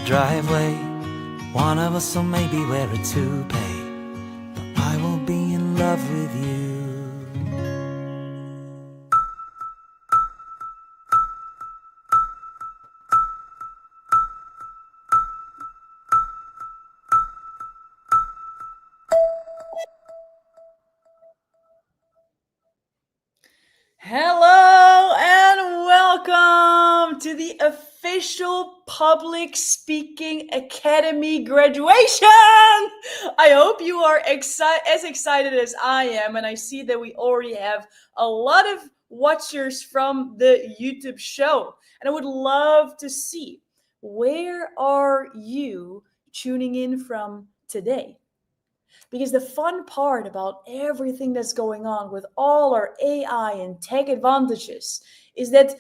driveway. One of us will maybe wear a toupee, but I will be in love with you. Hello and welcome to the official Public Speaking Academy graduation. I hope you are as excited as I am, and I see that we already have a lot of watchers from the YouTube show. And I would love to see, where are you tuning in from today? Because the fun part about everything that's going on with all our AI and tech advantages is that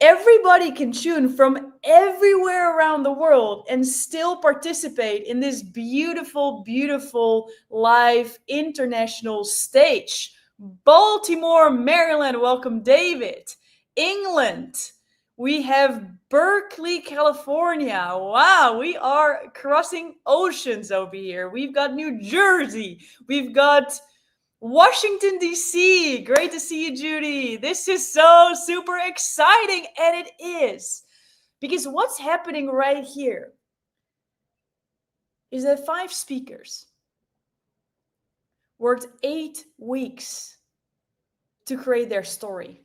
everybody can tune from everywhere around the world and still participate in this beautiful, beautiful live international stage. Baltimore, Maryland, welcome David. England, we have Berkeley, California. Wow, we are crossing oceans over here. We've got New Jersey. We've got Washington, D.C. Great to see you, Judy. This is so super exciting. And it is. Because what's happening right here is that 5 speakers worked 8 weeks to create their story.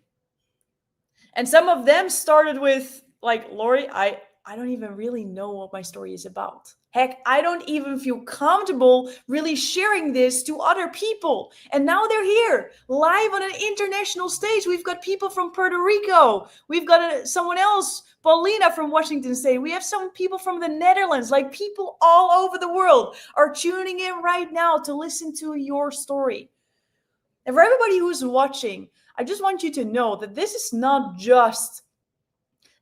And some of them started with, like, Lori, I don't even really know what my story is about. Heck, I don't even feel comfortable really sharing this to other people. And now they're here, live on an international stage. We've got people from Puerto Rico. We've got someone else, Paulina from Washington State. We have some people from the Netherlands. Like, people all over the world are tuning in right now to listen to your story. And for everybody who's watching, I just want you to know that this is not just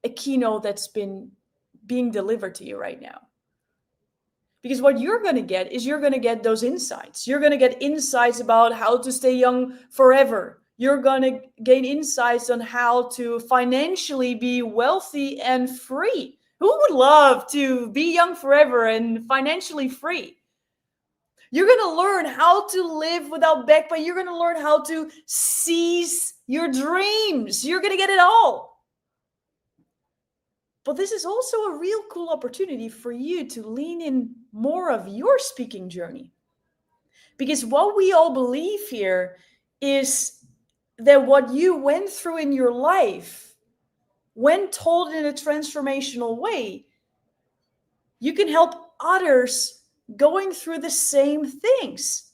a keynote that's been being delivered to you right now. Because what you're going to get is you're going to get those insights. You're going to get insights about how to stay young forever. You're going to gain insights on how to financially be wealthy and free. Who would love to be young forever and financially free? You're going to learn how to live without back pain. You're going to learn how to seize your dreams. You're going to get it all. But this is also a real cool opportunity for you to lean in more of your speaking journey. Because what we all believe here is that what you went through in your life, when told in a transformational way, you can help others going through the same things.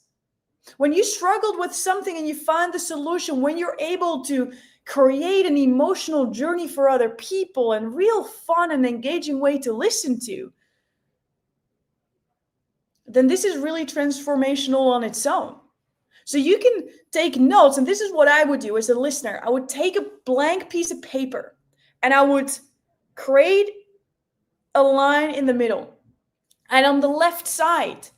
When you struggled with something and you find the solution, when you're able to create an emotional journey for other people and real fun and engaging way to listen to, then this is really transformational on its own. So you can take notes, and this is what I would do as a listener. I would take a blank piece of paper and I would create a line in the middle. And on the left side,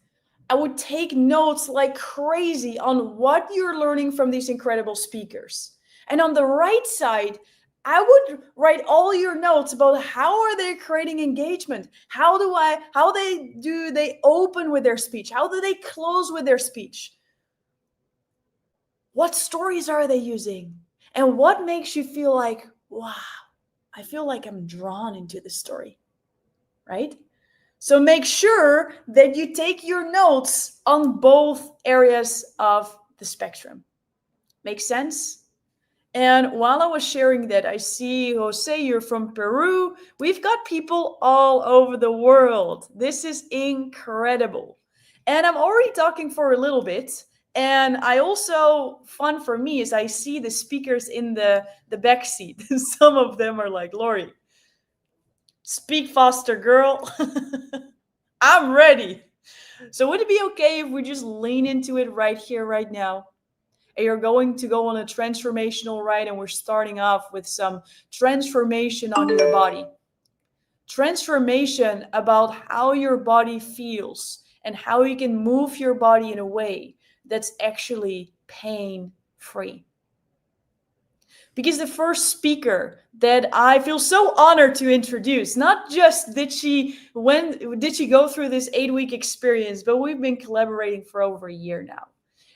I would take notes like crazy on what you're learning from these incredible speakers. And on the right side, I would write all your notes about how are they creating engagement? How do they open with their speech? How do they close with their speech? What stories are they using? And what makes you feel like, wow, I feel like I'm drawn into the story, right? So make sure that you take your notes on both areas of the spectrum. Make sense? And while I was sharing that, I see, Jose, you're from Peru. We've got people all over the world. This is incredible. And I'm already talking for a little bit. And I also, fun for me is I see the speakers in the back seat. Some of them are like, Lori, speak faster, girl. I'm ready. So would it be okay if we just lean into it right here, right now? And you're going to go on a transformational ride, and we're starting off with some transformation on your body. Transformation about how your body feels and how you can move your body in a way that's actually pain-free. because the first speaker that I feel so honored to introduce, not just did she go through this 8-week experience, but we've been collaborating for over a year now.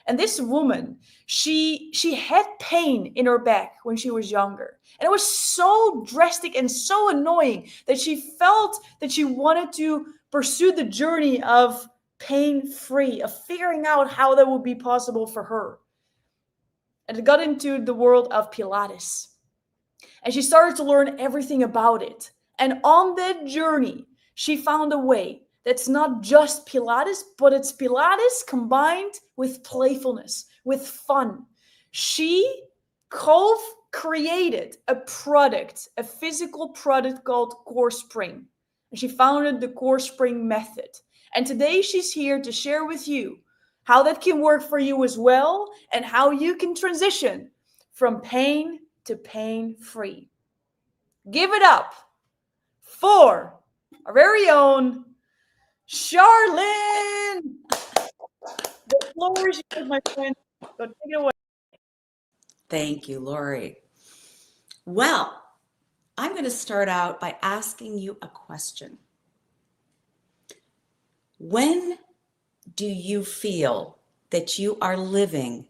And this woman, she had pain in her back when she was younger. And it was so drastic and so annoying that she felt that she wanted to pursue the journey of pain-free, of figuring out how that would be possible for her. And it got into the world of Pilates. And she started to learn everything about it. And on that journey, she found a way that's not just Pilates, but it's Pilates combined with playfulness, with fun. She created a product, a physical product called Core Spring. And she founded the Core Spring method. And today she's here to share with you how that can work for you as well, and how you can transition from pain to pain-free. Give it up for our very own Charlene. The floor is yours, my friend. So take it away. Thank you, Lori. Well, I'm going to start out by asking you a question. When do you feel that you are living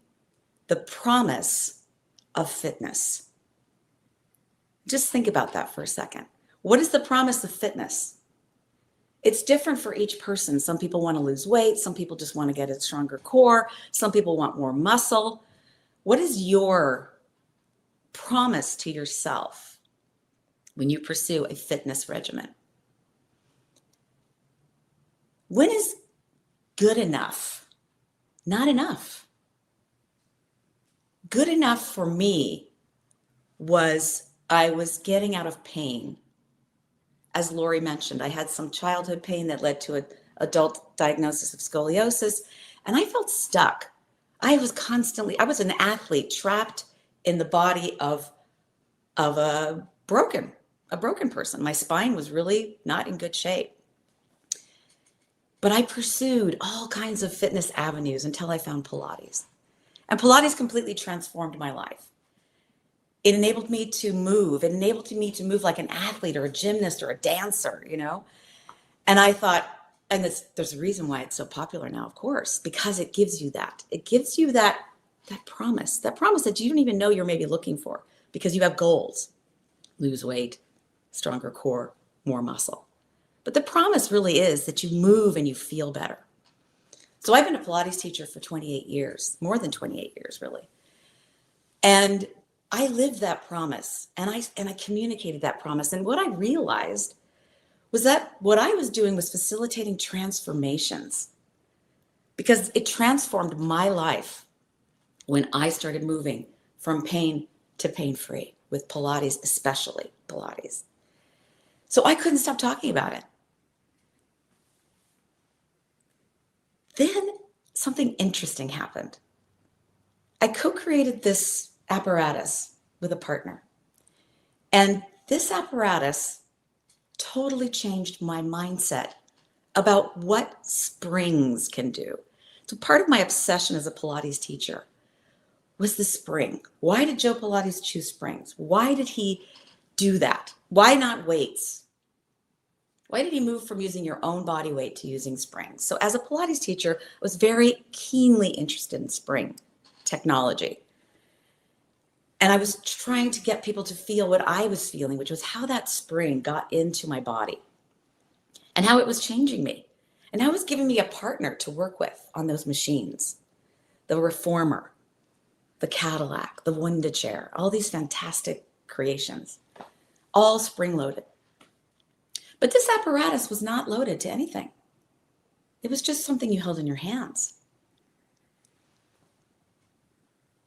the promise of fitness? Just think about that for a second. What is the promise of fitness? It's different for each person. Some people want to lose weight. Some people just want to get a stronger core. Some people want more muscle. What is your promise to yourself when you pursue a fitness regimen? When is good enough not enough? Good enough for me was I was getting out of pain. As Lori mentioned, I had some childhood pain that led to an adult diagnosis of scoliosis, and I felt stuck. I was an athlete trapped in the body of a broken person. My spine was really not in good shape. But I pursued all kinds of fitness avenues until I found Pilates. And Pilates completely transformed my life. It enabled me to move. It enabled me to move like an athlete or a gymnast or a dancer, you know? And I thought, and there's a reason why it's so popular now, of course, because it gives you that. It gives you that promise that you don't even know you're maybe looking for, because you have goals: lose weight, stronger core, more muscle. But the promise really is that you move and you feel better. So I've been a Pilates teacher for 28 years, more than 28 years, really. And I lived that promise, and I communicated that promise. And what I realized was that what I was doing was facilitating transformations, because it transformed my life when I started moving from pain to pain-free, with Pilates, especially Pilates. So I couldn't stop talking about it. Then something interesting happened. I co-created this apparatus with a partner. And this apparatus totally changed my mindset about what springs can do. So part of my obsession as a Pilates teacher was the spring. Why did Joe Pilates choose springs? Why did he do that? Why not weights? Why did he move from using your own body weight to using springs? So as a Pilates teacher, I was very keenly interested in spring technology. And I was trying to get people to feel what I was feeling, which was how that spring got into my body and how it was changing me. And how it was giving me a partner to work with on those machines: the Reformer, the Cadillac, the Wunda chair, all these fantastic creations, all spring-loaded. But this apparatus was not loaded to anything. It was just something you held in your hands.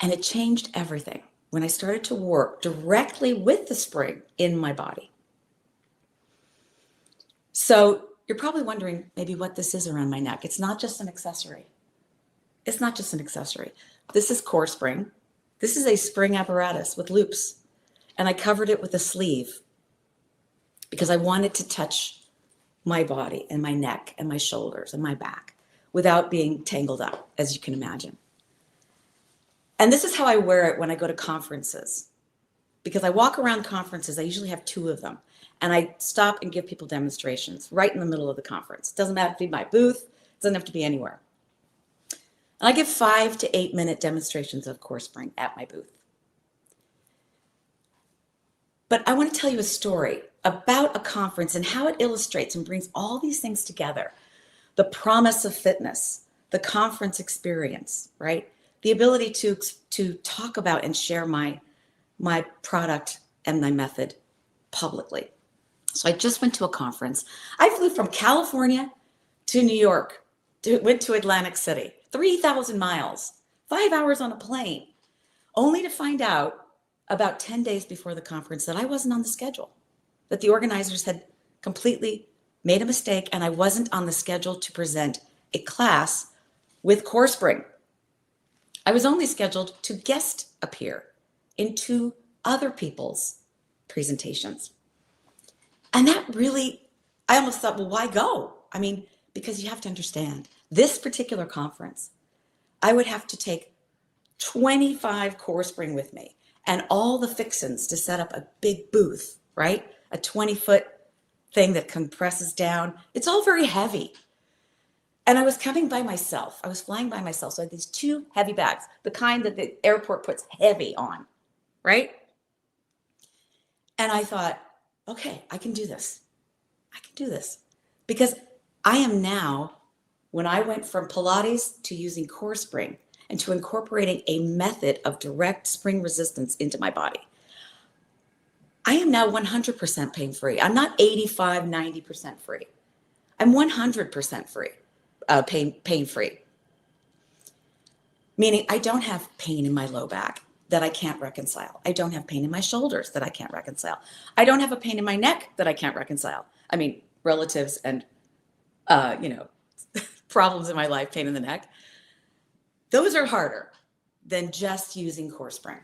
And it changed everything when I started to work directly with the spring in my body. So you're probably wondering maybe what this is around my neck. It's not just an accessory. It's not just an accessory. This is Core Spring. This is a spring apparatus with loops. And I covered it with a sleeve because I wanted to touch my body and my neck and my shoulders and my back without being tangled up, as you can imagine. And this is how I wear it when I go to conferences. because I walk around conferences. I usually have 2 of them, and I stop and give people demonstrations right in the middle of the conference. Doesn't have to be my booth. Doesn't have to be anywhere. And I give 5 to 8 minute demonstrations of core spring at my booth. But I want to tell you a story about a conference and how it illustrates and brings all these things together. The promise of fitness, the conference experience, right? The ability to talk about and share my product and my method publicly. So I just went to a conference. I flew from California to New York, went to Atlantic City, 3,000 miles, 5 hours on a plane, only to find out about 10 days before the conference that I wasn't on the schedule, that the organizers had completely made a mistake and I wasn't on the schedule to present a class with core spring. I was only scheduled to guest appear in 2 other people's presentations. And that really, I almost thought, well, why go? I mean, because you have to understand, this particular conference, I would have to take 25 core spring with me and all the fixins to set up a big booth, right? A 20-foot thing that compresses down. It's all very heavy. And I was coming by myself. I was flying by myself. So I had these 2 heavy bags, the kind that the airport puts heavy on, right? And I thought, okay, I can do this. I can do this. Because I am now, when I went from Pilates to using core spring and to incorporating a method of direct spring resistance into my body, I am now 100% pain-free. I'm not 85, 90% free. I'm 100% free, pain-free. Meaning I don't have pain in my low back that I can't reconcile. I don't have pain in my shoulders that I can't reconcile. I don't have a pain in my neck that I can't reconcile. I mean, relatives and, problems in my life, pain in the neck, those are harder than just using core spring.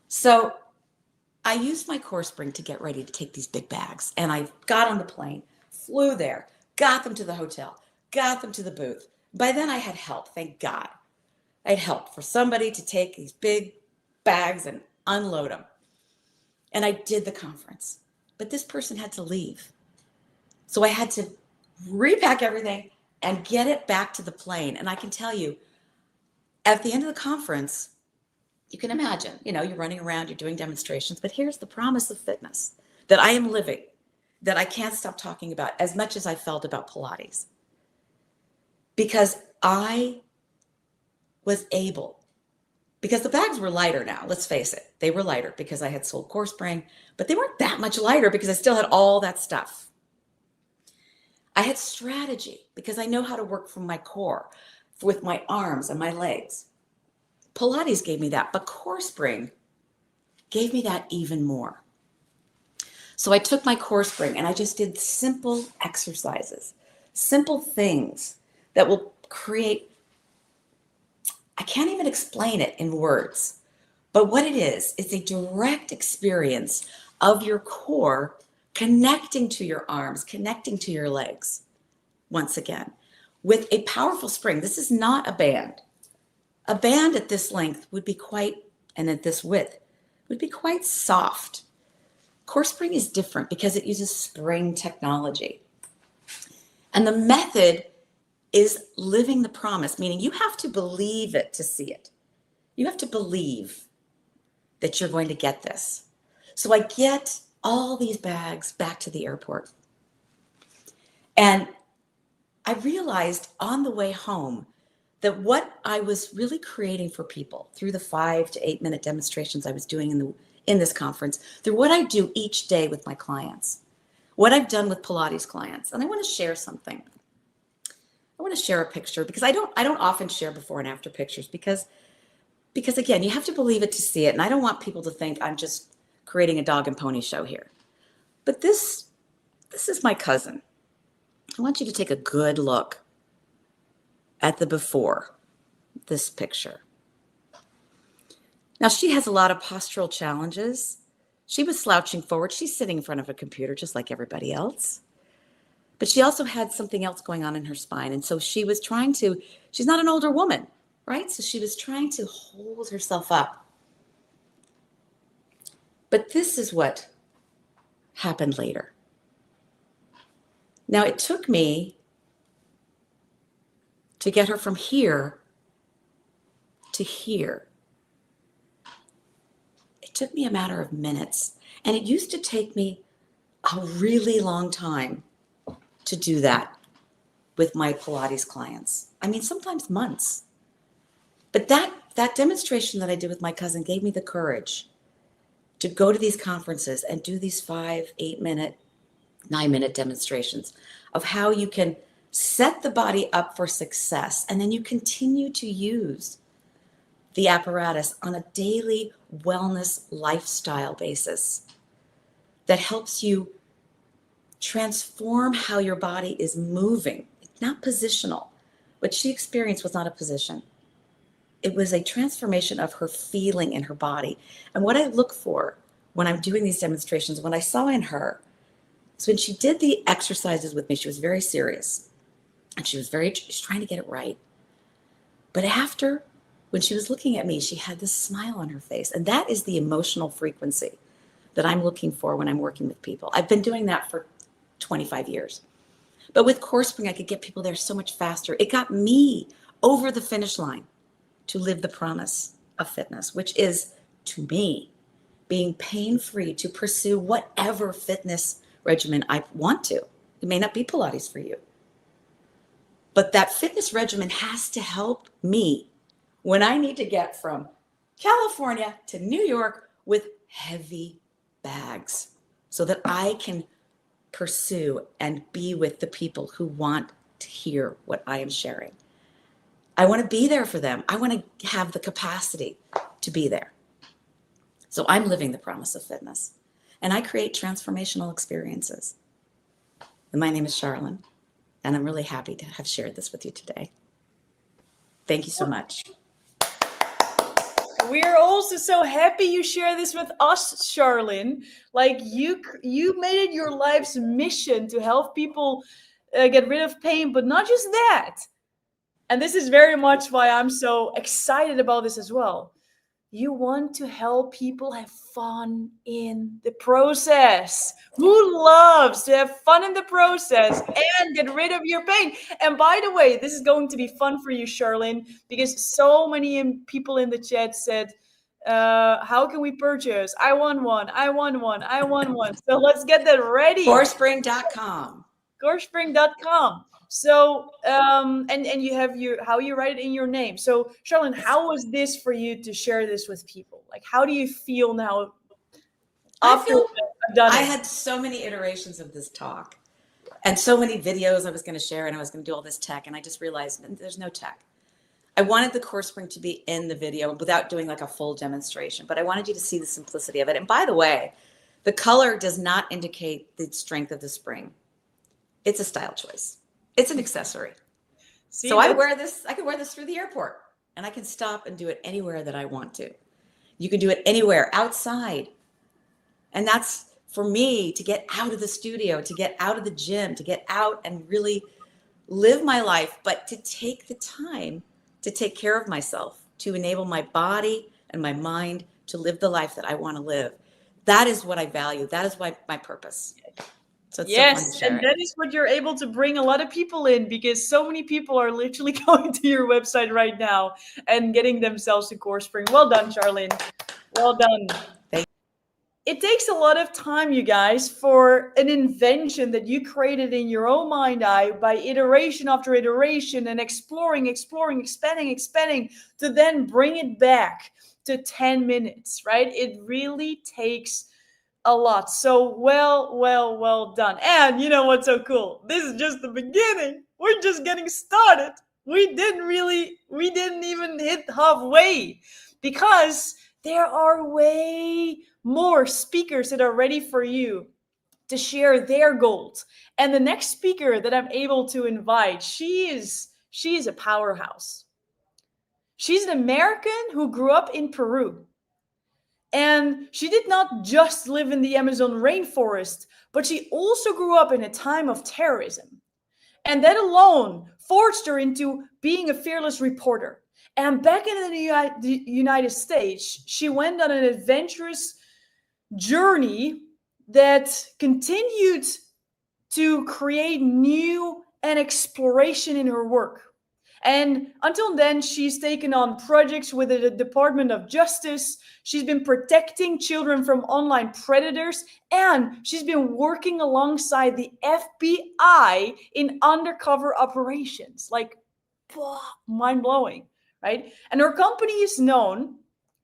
So I used my core spring to get ready to take these big bags. And I got on the plane, flew there, got them to the hotel, got them to the booth. By then I had help, thank God. I had help for somebody to take these big bags and unload them. And I did the conference. But this person had to leave. So I had to repack everything and get it back to the plane. And I can tell you, at the end of the conference, you can imagine, you're running around, you're doing demonstrations, but here's the promise of fitness that I am living, that I can't stop talking about as much as I felt about Pilates. Because I was able, because the bags were lighter now, let's face it, they were lighter because I had sold core spring, but they weren't that much lighter because I still had all that stuff. I had strategy because I know how to work from my core with my arms and my legs. Pilates gave me that, but core spring gave me that even more. So I took my core spring and I just did simple exercises, simple things that will create, I can't even explain it in words, but what it is, it's a direct experience of your core connecting to your arms, connecting to your legs, once again, with a powerful spring. This is not a band. A band at this length would be quite, and at this width, would be quite soft. Core spring is different because it uses spring technology. And the method is living the promise, meaning you have to believe it to see it. You have to believe that you're going to get this. So I get all these bags back to the airport. And I realized on the way home that what I was really creating for people through the 5 to 8 minute demonstrations I was doing in this conference, through what I do each day with my clients, what I've done with Pilates clients. And I want to share something. I want to share a picture because I don't often share before and after pictures because again, you have to believe it to see it. And I don't want people to think I'm just creating a dog and pony show here. But this is my cousin. I want you to take a good look at the before, this picture. Now, she has a lot of postural challenges. She was slouching forward. She's sitting in front of a computer just like everybody else. But she also had something else going on in her spine. And so she was she's not an older woman, right? So she was trying to hold herself up. But this is what happened later. Now, it took me to get her from here to here. It took me a matter of minutes. And it used to take me a really long time to do that with my Pilates clients. I mean, sometimes months. But that demonstration that I did with my cousin gave me the courage to go to these conferences and do these 5, 8-minute, 9-minute demonstrations of how you can set the body up for success. And then you continue to use the apparatus on a daily wellness lifestyle basis that helps you transform how your body is moving. It's not positional. What she experienced was not a position. It was a transformation of her feeling in her body. And what I look for when I'm doing these demonstrations, what I saw in her, is when she did the exercises with me, she was very serious. And she's trying to get it right. But after, when she was looking at me, she had this smile on her face. And that is the emotional frequency that I'm looking for when I'm working with people. I've been doing that for 25 years. But with CoreSpring, I could get people there so much faster. It got me over the finish line to live the promise of fitness, which is, to me, being pain-free to pursue whatever fitness regimen I want to. It may not be Pilates for you. But that fitness regimen has to help me when I need to get from California to New York with heavy bags so that I can pursue and be with the people who want to hear what I am sharing. I want to be there for them. I want to have the capacity to be there. So I'm living the promise of fitness. And I create transformational experiences. And my name is Charlene. And I'm really happy to have shared this with you today. Thank you so much. We're also so happy you share this with us, Charlene. Like you made it your life's mission to help people get rid of pain, but not just that. And this is very much why I'm so excited about this as well. You want to help people have fun in the process. Who loves to have fun in the process and get rid of your pain? And by the way, this is going to be fun for you, Charlene, because so many people in the chat said, how can we purchase? I want one. I want one. I want one. So let's get that ready. CoreSpring.com. CoreSpring.com. So, and you have how you write it in your name. So, Charlene, how was this for you to share this with people? Like, how do you feel now after I've done it? I had so many iterations of this talk and so many videos I was going to share, and I was going to do all this tech, and I just realized there's no tech. I wanted the CoreSpring to be in the video without doing like a full demonstration, but I wanted you to see the simplicity of it. And by the way, the color does not indicate the strength of the spring. It's a style choice. It's an accessory. See, so I could wear this through the airport, and I can stop and do it anywhere that I want to. You can do it anywhere outside. And that's for me to get out of the studio, to get out of the gym, to get out and really live my life, but to take the time to take care of myself, to enable my body and my mind to live the life that I want to live. That is what I value. That is my purpose. So it's yes, so fun to share and it. that is what you're able to bring a lot of people in, because so many people are literally going to your website right now and getting themselves a CoreSpring. Well done, Charlene. Well done. Thank you. It takes a lot of time, you guys, for an invention that you created in your own mind eye by iteration after iteration and exploring, expanding, to then bring it back to 10 minutes, right? It really takes a lot. So well done. And you know what's so cool? This is just the beginning. We're just getting started. We didn't even hit halfway, because there are way more speakers that are ready for you to share their gold. And the next speaker that I'm able to invite, she is a powerhouse. She's an American who grew up in Peru. And she did not just live in the Amazon rainforest, but she also grew up in a time of terrorism. And that alone forged her into being a fearless reporter. And back in the United States, she went on an adventurous journey that continued to create new and exploration in her work. And until then, she's taken on projects with the Department of Justice. She's been protecting children from online predators, and she's been working alongside the FBI in undercover operations. Like, mind blowing, right? And her company is known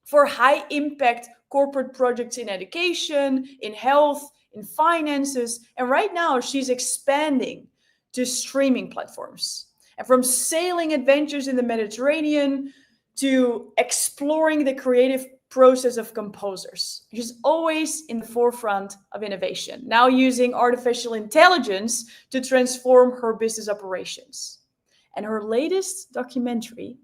for high impact corporate projects in education, in health, in finances. And right now, she's expanding to streaming platforms. And from sailing adventures in the Mediterranean to exploring the creative process of composers. She's always in the forefront of innovation, now using artificial intelligence to transform her business operations. And her latest documentary,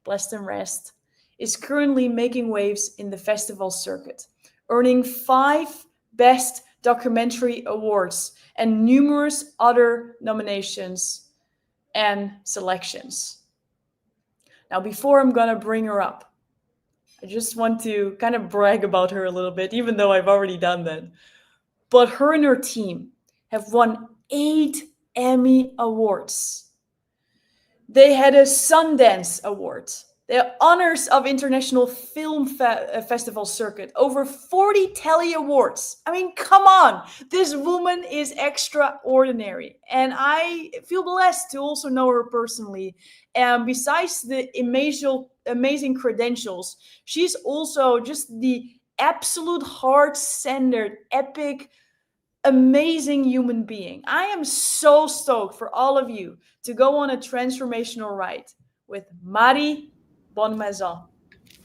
Blessed and Rest, is currently making waves in the festival circuit, earning 5 Best Documentary Awards and numerous other nominations and selections. Now, before I'm gonna bring her up, I just want to kind of brag about her a little bit, even though I've already done that. But her and her team have won 8 Emmy Awards. They had a Sundance Award. They have honors of International Film Festival Circuit, over 40 Telly Awards. I mean, come on. This woman is extraordinary. And I feel blessed to also know her personally. And besides the amazing credentials, she's also just the absolute heart-centered, epic, amazing human being. I am so stoked for all of you to go on a transformational ride with Marie Bonmaison.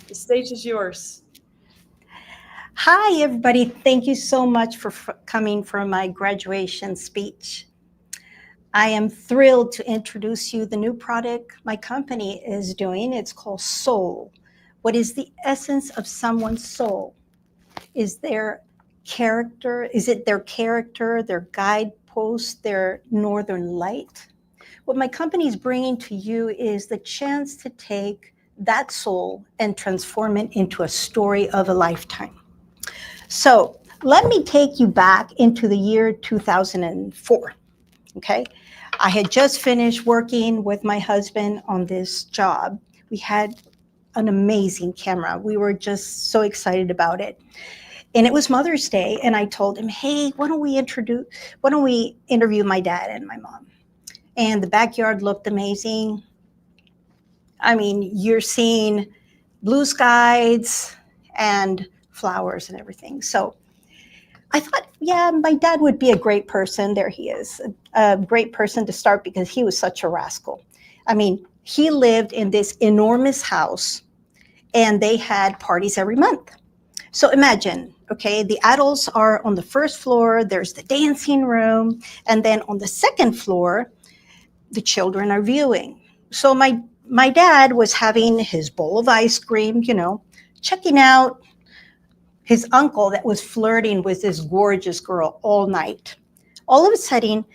The stage is yours. Hi, everybody. Thank you so much for coming for my graduation speech. I am thrilled to introduce you the new product my company is doing. It's called Soul. What is the essence of someone's soul? Is their character? Is it their character, their guidepost, their northern light? What my company is bringing to you is the chance to take that soul and transform it into a story of a lifetime. So let me take you back into the year 2004, okay? I had just finished working with my husband on this job. We had an amazing camera. We were just so excited about it. And it was Mother's Day, and I told him, hey, why don't we interview my dad and my mom? And the backyard looked amazing. I mean, you're seeing blue skies and flowers and everything. So I thought, yeah, my dad would be a great person. There he is, a great person to start because he was such a rascal. I mean, he lived in this enormous house and they had parties every month. So imagine, okay, the adults are on the first floor, there's the dancing room, and then on the second floor, the children are viewing. So my dad was having his bowl of ice cream, checking out his uncle that was flirting with this gorgeous girl all night. All of a sudden,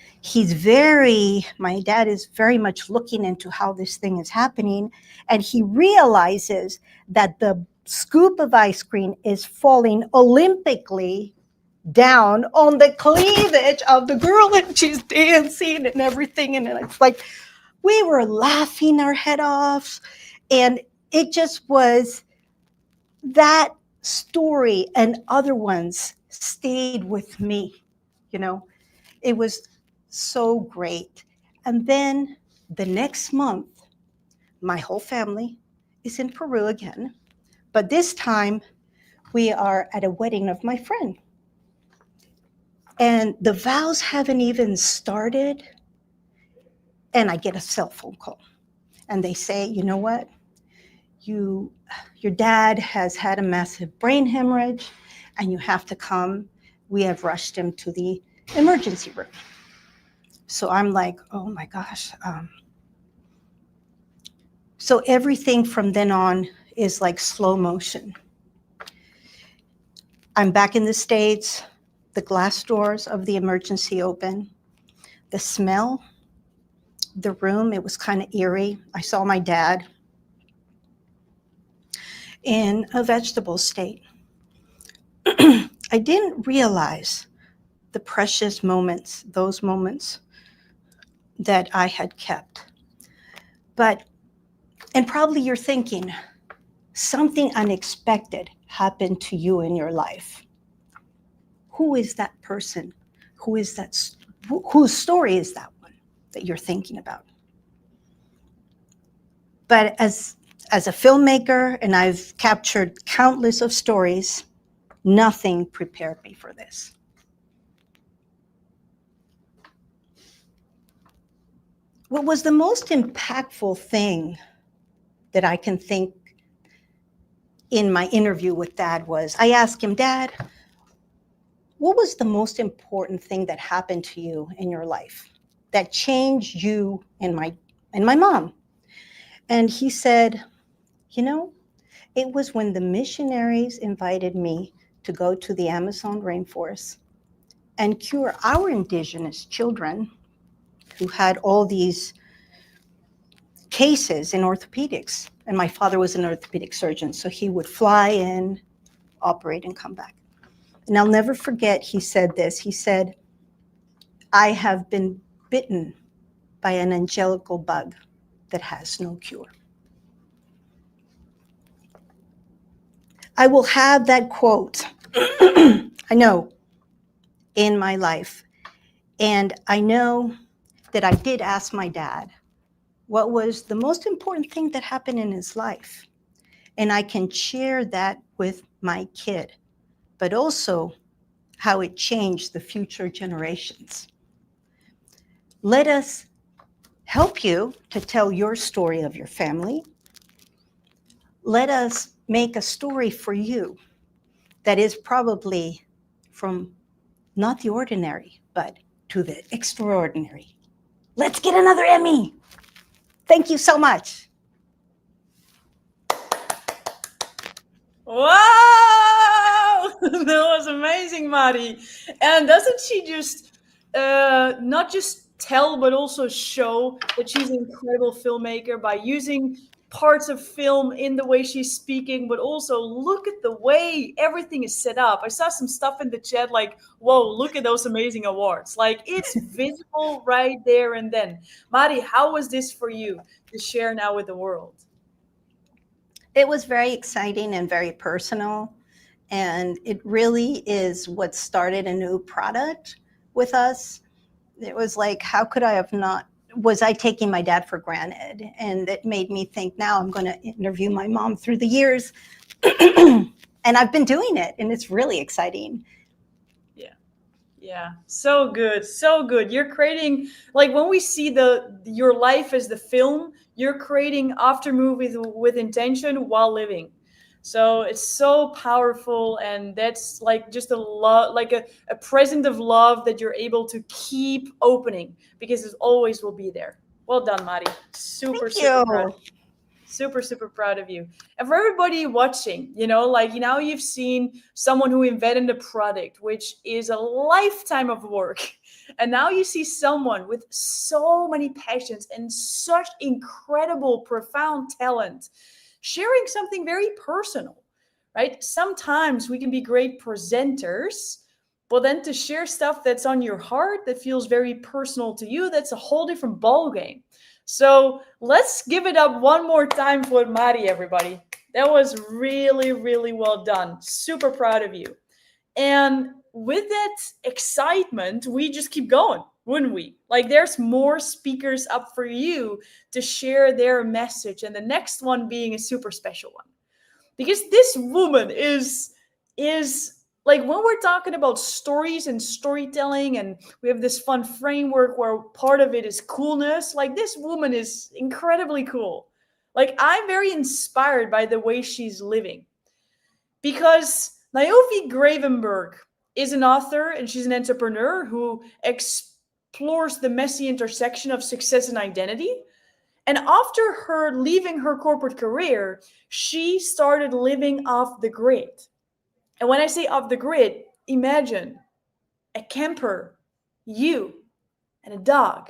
my dad is very much looking into how this thing is happening, and he realizes that the scoop of ice cream is falling olympically down on the cleavage of the girl, and she's dancing and everything. And it's like, we were laughing our head off. And it just was that story, and other ones stayed with me. It was so great. And then the next month, my whole family is in Peru again. But this time, we are at a wedding of my friend. And the vows haven't even started. And I get a cell phone call. And they say, you know what? Your dad has had a massive brain hemorrhage, and you have to come. We have rushed him to the emergency room. So I'm like, oh my gosh. So everything from then on is like slow motion. I'm back in the States. The glass doors of the emergency open. The smell, the room, it was kind of eerie. I saw my dad in a vegetable state. I didn't realize the precious moments, those moments that I had kept. But, and probably you're thinking, something unexpected happened to you in your life. Who is that person? Who is that? Whose story is that one that you're thinking about? But as a filmmaker, and I've captured countless of stories, nothing prepared me for this. What was the most impactful thing that I can think in my interview with Dad was, I asked him, Dad, what was the most important thing that happened to you in your life that changed you and my mom? And he said, you know, it was when the missionaries invited me to go to the Amazon rainforest and cure our indigenous children who had all these cases in orthopedics. And my father was an orthopedic surgeon, so he would fly in, operate, and come back. And I'll never forget, he said this. He said, I have been bitten by an angelical bug that has no cure. I will have that quote, I know, in my life. And I know that I did ask my dad what was the most important thing that happened in his life. And I can share that with my kid, but also how it changed the future generations. Let us help you to tell your story of your family. Let us make a story for you that is probably from not the ordinary, but to the extraordinary. Let's get another Emmy. Thank you so much. Wow! That was amazing, Mari. And doesn't she just not just tell, but also show that she's an incredible filmmaker by using parts of film in the way she's speaking, but also look at the way everything is set up. I saw some stuff in the chat like, whoa, look at those amazing awards. Like, it's visible right there and then. Mari, how was this for you to share now with the world? It was very exciting and very personal. And it really is what started a new product with us. It was like, how could I have not, was I taking my dad for granted? And it made me think, now I'm going to interview my mom through the years. And I've been doing it, and it's really exciting. Yeah, so good, so good. You're creating, like, when we see your life as the film, you're creating after movies with intention while living. So it's so powerful, and that's like just a love, like a present of love that you're able to keep opening because it always will be there. Well done, Mari. Super, Thank super proud. you. Super, super proud of you. And for everybody watching, like, now you've seen someone who invented a product, which is a lifetime of work. And now you see someone with so many passions and such incredible, profound talent sharing something very personal, right? Sometimes we can be great presenters, but then to share stuff that's on your heart that feels very personal to you, that's a whole different ballgame. So let's give it up one more time for Mari, everybody. That was really, really well done. Super proud of you. And with that excitement, we just keep going, wouldn't we? Like, there's more speakers up for you to share their message, and the next one being a super special one. Because this woman is like, when we're talking about stories and storytelling, and we have this fun framework where part of it is coolness, like, this woman is incredibly cool. Like, I'm very inspired by the way she's living. Because Naomi Gravenberg is an author and she's an entrepreneur who explores the messy intersection of success and identity. And after her leaving her corporate career, she started living off the grid. And when I say off the grid, imagine a camper, you, and a dog.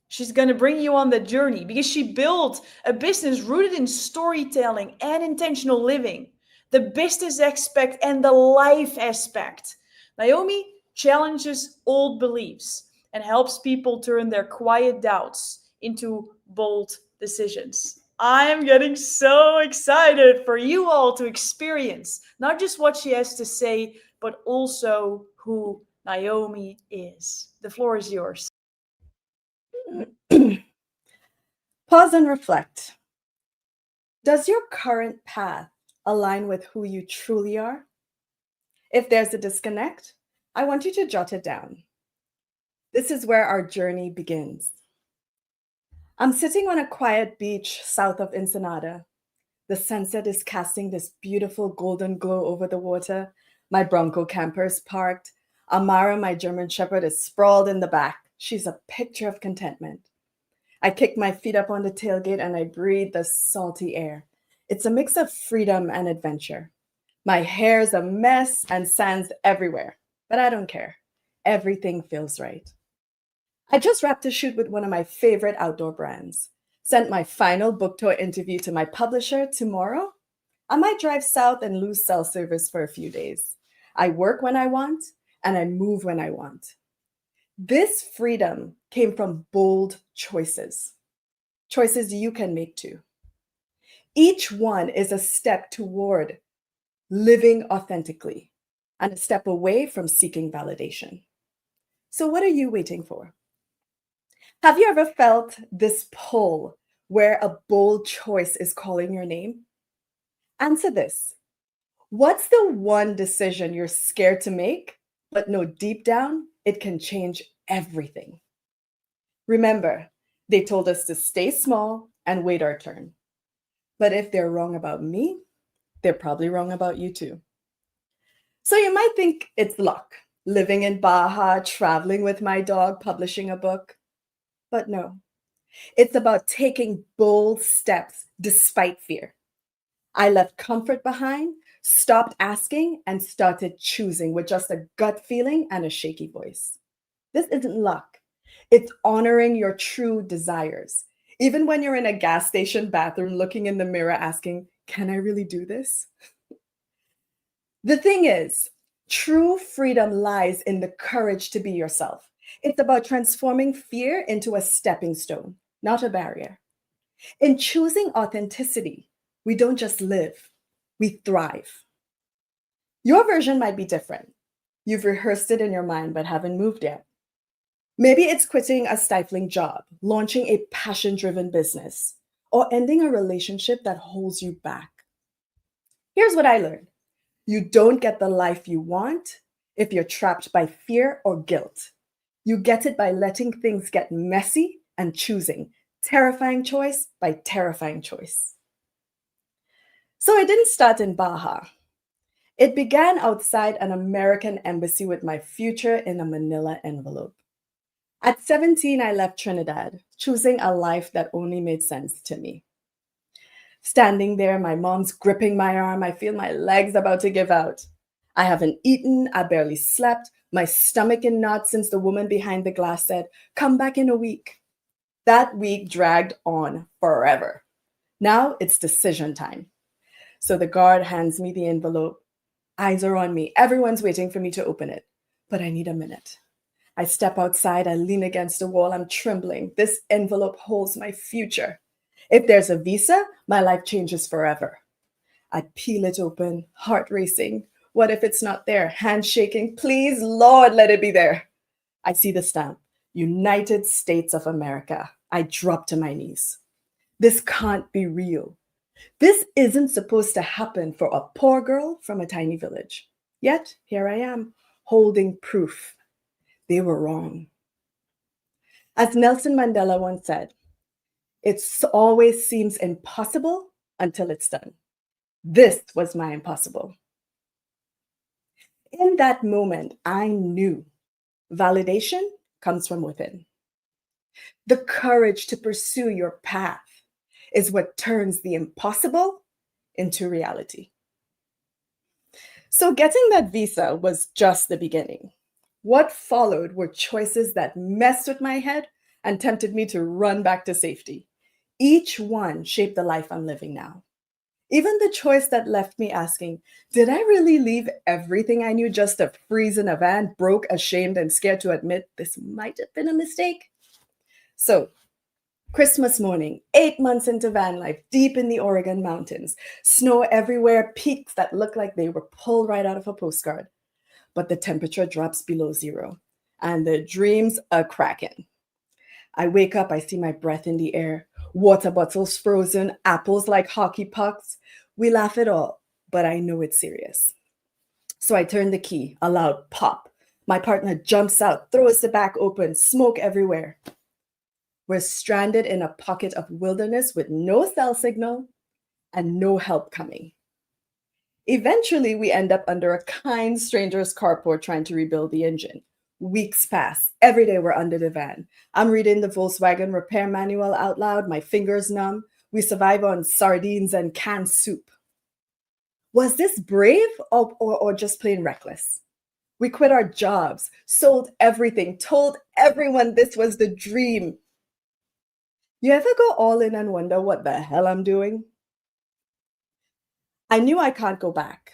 She's going to bring you on that journey because she built a business rooted in storytelling and intentional living the business aspect, and the life aspect. Naomi challenges old beliefs and helps people turn their quiet doubts into bold decisions. I'm getting so excited for you all to experience not just what she has to say, but also who Naomi is. The floor is yours. Pause and reflect. Does your current path align with who you truly are? If there's a disconnect, I want you to jot it down. This is where our journey begins. I'm sitting on a quiet beach south of Ensenada. The sunset is casting this beautiful golden glow over the water. My Bronco camper is parked. Amara, my German Shepherd, is sprawled in the back. She's a picture of contentment. I kick my feet up on the tailgate and I breathe the salty air. It's a mix of freedom and adventure. My hair's a mess and sand's everywhere, but I don't care. Everything feels right. I just wrapped a shoot with one of my favorite outdoor brands. Sent my final book tour interview to my publisher tomorrow. I might drive south and lose cell service for a few days. I work when I want and I move when I want. This freedom came from bold choices, choices you can make too. Each one is a step toward living authentically and a step away from seeking validation. So what are you waiting for? Have you ever felt this pull where a bold choice is calling your name? Answer this. What's the one decision you're scared to make, but know deep down it can change everything? Remember, they told us to stay small and wait our turn. But if they're wrong about me, they're probably wrong about you too. So you might think it's luck, living in Baja, traveling with my dog, publishing a book. But no, it's about taking bold steps despite fear. I left comfort behind, stopped asking, and started choosing with just a gut feeling and a shaky voice. This isn't luck. It's honoring your true desires. Even when you're in a gas station bathroom looking in the mirror asking, can I really do this? The thing is, true freedom lies in the courage to be yourself. It's about transforming fear into a stepping stone, not a barrier. In choosing authenticity, we don't just live, we thrive. Your version might be different. You've rehearsed it in your mind but haven't moved yet. Maybe it's quitting a stifling job, launching a passion-driven business, or ending a relationship that holds you back. Here's what I learned. You don't get the life you want if you're trapped by fear or guilt. You get it by letting things get messy and choosing terrifying choice by terrifying choice. So it didn't start in Baja. It began outside an American embassy with my future in a manila envelope. At 17, I left Trinidad, choosing a life that only made sense to me. Standing there, my mom's gripping my arm, I feel my legs about to give out. I haven't eaten, I barely slept, my stomach in knots since the woman behind the glass said, come back in a week. That week dragged on forever. Now it's decision time. So the guard hands me the envelope. Eyes are on me. Everyone's waiting for me to open it, but I need a minute. I step outside, I lean against the wall, I'm trembling. This envelope holds my future. If there's a visa, my life changes forever. I peel it open, heart racing. What if it's not there? Hand shaking, please, Lord, let it be there. I see the stamp, United States of America. I drop to my knees. This can't be real. This isn't supposed to happen for a poor girl from a tiny village. Yet, here I am, holding proof. They were wrong. As Nelson Mandela once said, it always seems impossible until it's done. This was my impossible. In that moment, I knew validation comes from within. The courage to pursue your path is what turns the impossible into reality. So getting that visa was just the beginning. What followed were choices that messed with my head and tempted me to run back to safety. Each one shaped the life I'm living now. Even the choice that left me asking, did I really leave everything I knew just to freeze in a van, broke, ashamed, and scared to admit this might have been a mistake? So, Christmas morning, 8 months into van life, deep in the Oregon mountains, snow everywhere, peaks that look like they were pulled right out of a postcard. But the temperature drops below zero, and the dreams are cracking. I wake up, I see my breath in the air, water bottles frozen, apples like hockey pucks. We laugh it all, but I know it's serious. So I turn the key, a loud pop. My partner jumps out, throws the back open, smoke everywhere. We're stranded in a pocket of wilderness with no cell signal and no help coming. Eventually, we end up under a kind stranger's carport trying to rebuild the engine. Weeks pass. Every day we're under the van. I'm reading the Volkswagen repair manual out loud, my fingers numb. We survive on sardines and canned soup. Was this brave or just plain reckless? We quit our jobs, sold everything, told everyone this was the dream. You ever go all in and wonder what the hell I'm doing? I knew I can't go back,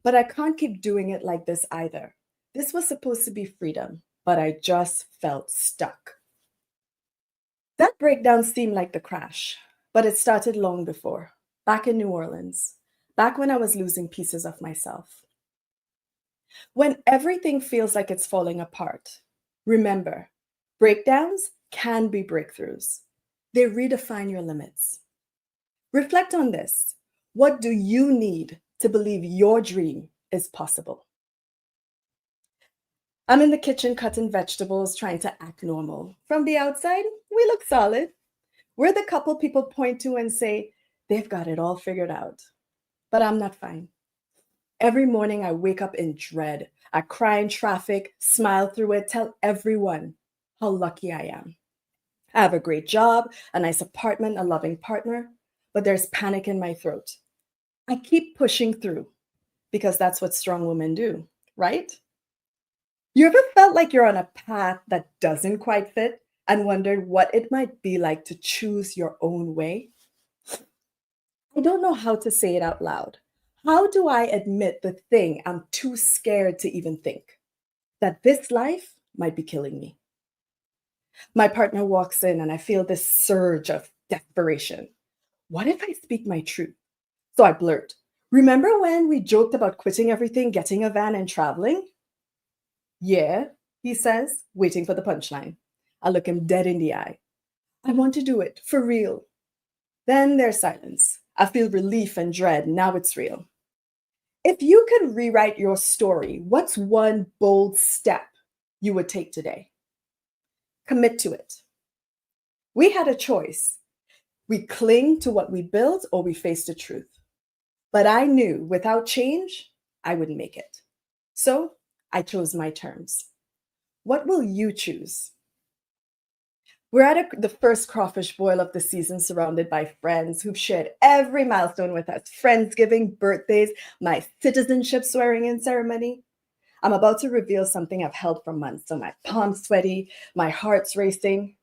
but I can't keep doing it like this either. This was supposed to be freedom, but I just felt stuck. That breakdown seemed like the crash, but it started long before, back in New Orleans, back when I was losing pieces of myself. When everything feels like it's falling apart, remember, breakdowns can be breakthroughs. They redefine your limits. Reflect on this. What do you need to believe your dream is possible? I'm in the kitchen cutting vegetables, trying to act normal. From the outside, we look solid. We're the couple people point to and say, they've got it all figured out. But I'm not fine. Every morning I wake up in dread. I cry in traffic, smile through it, tell everyone how lucky I am. I have a great job, a nice apartment, a loving partner, but there's panic in my throat. I keep pushing through because that's what strong women do, right? You ever felt like you're on a path that doesn't quite fit and wondered what it might be like to choose your own way? I don't know how to say it out loud. How do I admit the thing I'm too scared to even think? That this life might be killing me. My partner walks in and I feel this surge of desperation. What if I speak my truth? So I blurt, remember when we joked about quitting everything, getting a van and traveling? Yeah, he says, waiting for the punchline. I look him dead in the eye. I want to do it, for real. Then there's silence. I feel relief and dread. Now it's real. If you could rewrite your story, what's one bold step you would take today? Commit to it. We had a choice. We cling to what we built or we face the truth. But I knew without change, I wouldn't make it. So I chose my terms. What will you choose? We're at the first crawfish boil of the season, surrounded by friends who've shared every milestone with us. Friendsgiving, birthdays, my citizenship swearing-in ceremony. I'm about to reveal something I've held for months, so my palms sweaty, my heart's racing.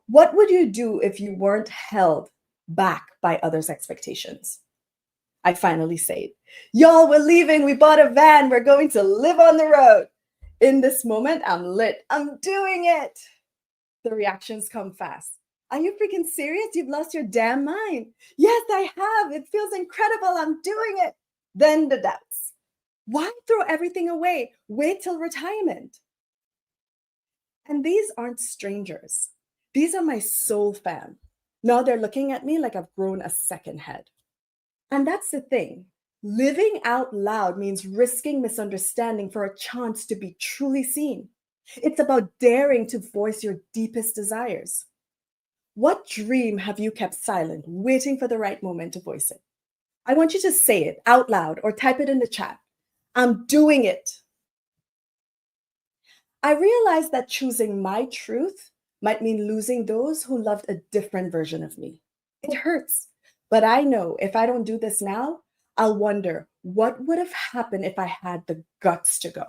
What would you do if you weren't held back by others' expectations? I finally say, y'all, we're leaving. We bought a van. We're going to live on the road. In this moment, I'm lit. I'm doing it. The reactions come fast. Are you freaking serious? You've lost your damn mind. Yes, I have. It feels incredible. I'm doing it. Then the doubts. Why throw everything away? Wait till retirement. And these aren't strangers. These are my soul fam. Now they're looking at me like I've grown a second head. And that's the thing. Living out loud means risking misunderstanding for a chance to be truly seen. It's about daring to voice your deepest desires. What dream have you kept silent, waiting for the right moment to voice it? I want you to say it out loud or type it in the chat. I'm doing it. I realized that choosing my truth might mean losing those who loved a different version of me. It hurts, but I know if I don't do this now, I'll wonder what would have happened if I had the guts to go.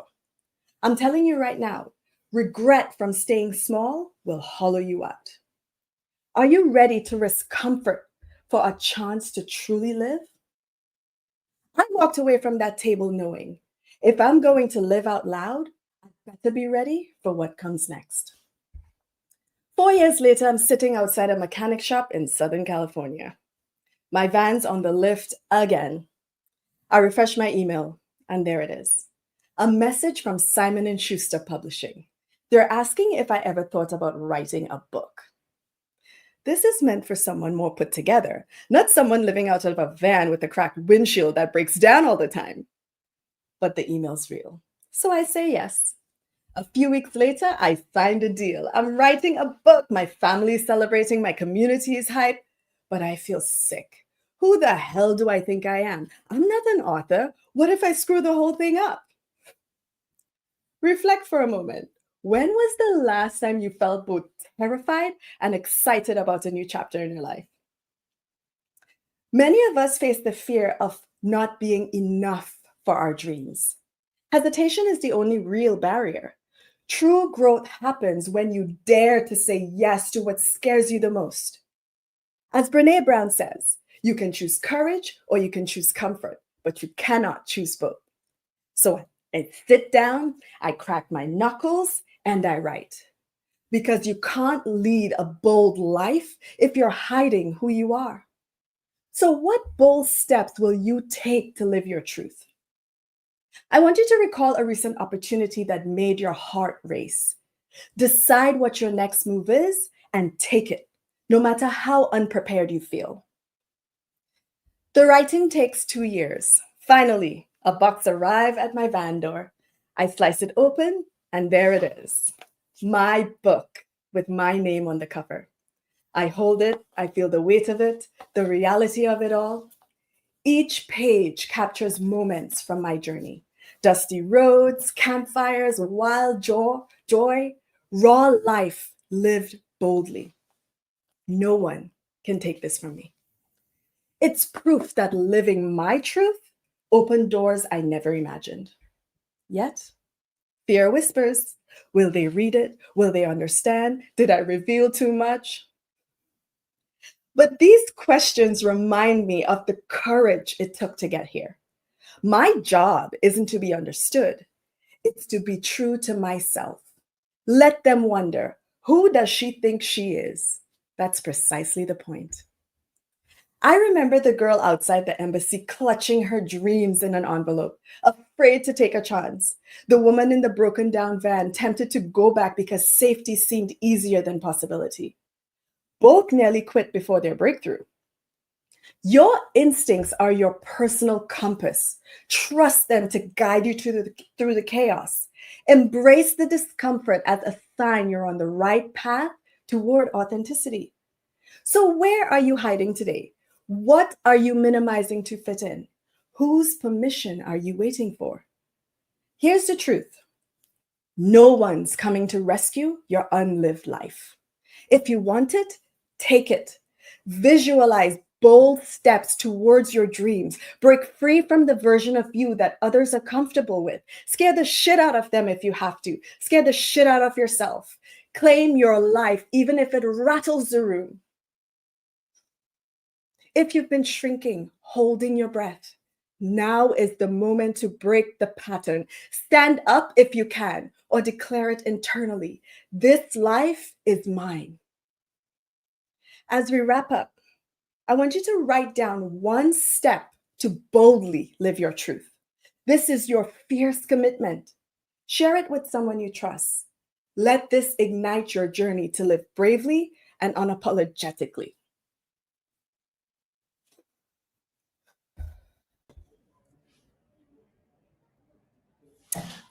I'm telling you right now, regret from staying small will hollow you out. Are you ready to risk comfort for a chance to truly live? I walked away from that table knowing if I'm going to live out loud, I've got to be ready for what comes next. 4 years later, I'm sitting outside a mechanic shop in Southern California. My van's on the lift again. I refresh my email, and there it is. A message from Simon & Schuster Publishing. They're asking if I ever thought about writing a book. This is meant for someone more put together, not someone living out of a van with a cracked windshield that breaks down all the time. But the email's real. So I say yes. A few weeks later, I signed a deal. I'm writing a book. My family's celebrating. My community is hyped. But I feel sick. Who the hell do I think I am? I'm not an author. What if I screw the whole thing up? Reflect for a moment. When was the last time you felt both terrified and excited about a new chapter in your life? Many of us face the fear of not being enough for our dreams. Hesitation is the only real barrier. True growth happens when you dare to say yes to what scares you the most. As Brené Brown says, you can choose courage or you can choose comfort, but you cannot choose both. So I sit down, I crack my knuckles, and I write. Because you can't lead a bold life if you're hiding who you are. So what bold steps will you take to live your truth? I want you to recall a recent opportunity that made your heart race. Decide what your next move is and take it, no matter how unprepared you feel. The writing takes 2 years. Finally, a box arrived at my van door. I slice it open, and there it is. My book with my name on the cover. I hold it, I feel the weight of it, the reality of it all. Each page captures moments from my journey. Dusty roads, campfires, wild joy, raw life lived boldly. No one can take this from me. It's proof that living my truth opened doors I never imagined. Yet, fear whispers. Will they read it? Will they understand? Did I reveal too much? But these questions remind me of the courage it took to get here. My job isn't to be understood. It's to be true to myself. Let them wonder, who does she think she is? That's precisely the point. I remember the girl outside the embassy clutching her dreams in an envelope, afraid to take a chance. The woman in the broken down van, tempted to go back because safety seemed easier than possibility. Both nearly quit before their breakthrough. Your instincts are your personal compass. Trust them to guide you through the chaos. Embrace the discomfort as a sign you're on the right path toward authenticity. So, where are you hiding today? What are you minimizing to fit in? Whose permission are you waiting for? Here's the truth. No one's coming to rescue your unlived life. If you want it, take it. Visualize bold steps towards your dreams. Break free from the version of you that others are comfortable with. Scare the shit out of them if you have to. Scare the shit out of yourself. Claim your life, even if it rattles the room. If you've been shrinking, holding your breath, now is the moment to break the pattern. Stand up if you can, or declare it internally. This life is mine. As we wrap up, I want you to write down one step to boldly live your truth. This is your fierce commitment. Share it with someone you trust. Let this ignite your journey to live bravely and unapologetically.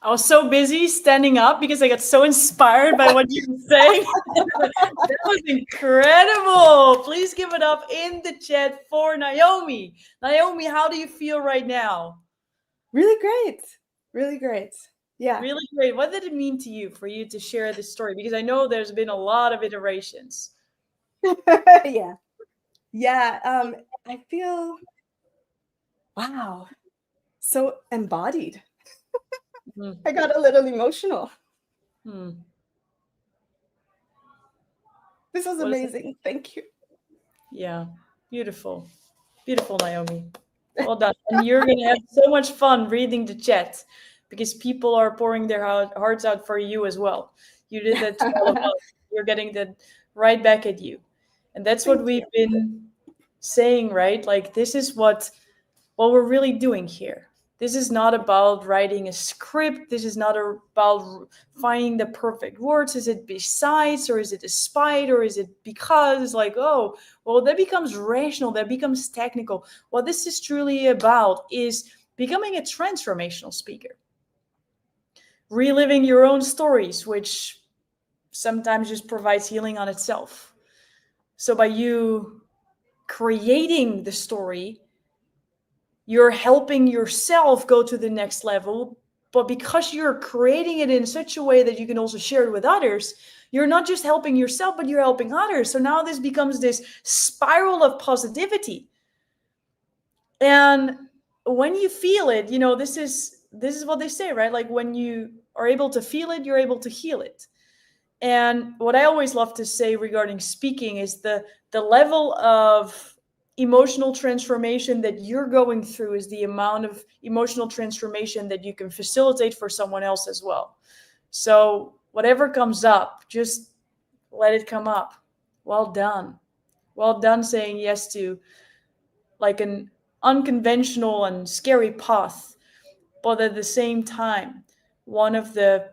I was so busy standing up because I got so inspired by what you were saying. That was incredible. Please give it up in the chat for Naomi. Naomi, how do you feel right now? Really great. Really great. Yeah. Really great. What did it mean to you for you to share this story? Because I know there's been a lot of iterations. Yeah. Yeah. I feel, wow, so embodied. Mm. I got a little emotional. Hmm. This was What is it? amazing. Thank you. Yeah. Beautiful. Beautiful, Naomi. Well done. And you're going to have so much fun reading the chat because people are pouring their hearts out for you as well. You did that to all of us. You're getting that right back at you. And that's what Thank we've been saying, right? Like, this is what we're really doing here. This is not about writing a script. This is not about finding the perfect words. Is it besides, or is it despite, or is it because? It's like, oh, well, that becomes rational, that becomes technical. What this is truly about is becoming a transformational speaker, reliving your own stories, which sometimes just provides healing on itself. So by you creating the story, you're helping yourself go to the next level. But because you're creating it in such a way that you can also share it with others, you're not just helping yourself, but you're helping others. So now this becomes this spiral of positivity. And when you feel it, this is what they say, right? Like, when you are able to feel it, you're able to heal it. And what I always love to say regarding speaking is the level of emotional transformation that you're going through is the amount of emotional transformation that you can facilitate for someone else as well. So whatever comes up, just let it come up. Well done. Well done saying yes to like an unconventional and scary path, but at the same time, one of the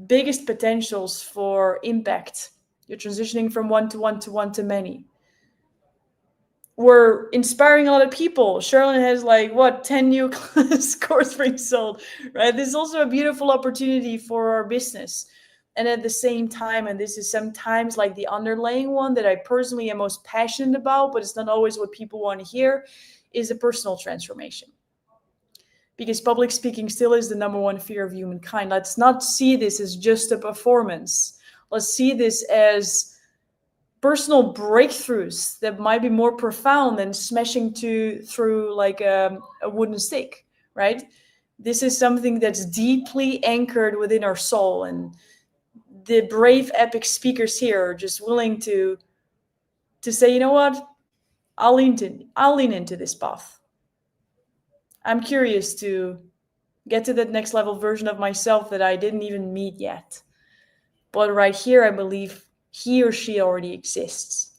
biggest potentials for impact. You're transitioning from one to one to one to many. We're inspiring a lot of people. Charlene has 10 new course rings sold, right? This is also a beautiful opportunity for our business. And at the same time, and this is sometimes like the underlying one that I personally am most passionate about, but it's not always what people want to hear, is a personal transformation. Because public speaking still is the number one fear of humankind. Let's not see this as just a performance. Let's see this as personal breakthroughs that might be more profound than smashing through like a wooden stick, right? This is something that's deeply anchored within our soul. And the brave, epic speakers here are just willing to say, you know what? I'll lean into this path. I'm curious to get to that next level version of myself that I didn't even meet yet. But right here, I believe he or she already exists.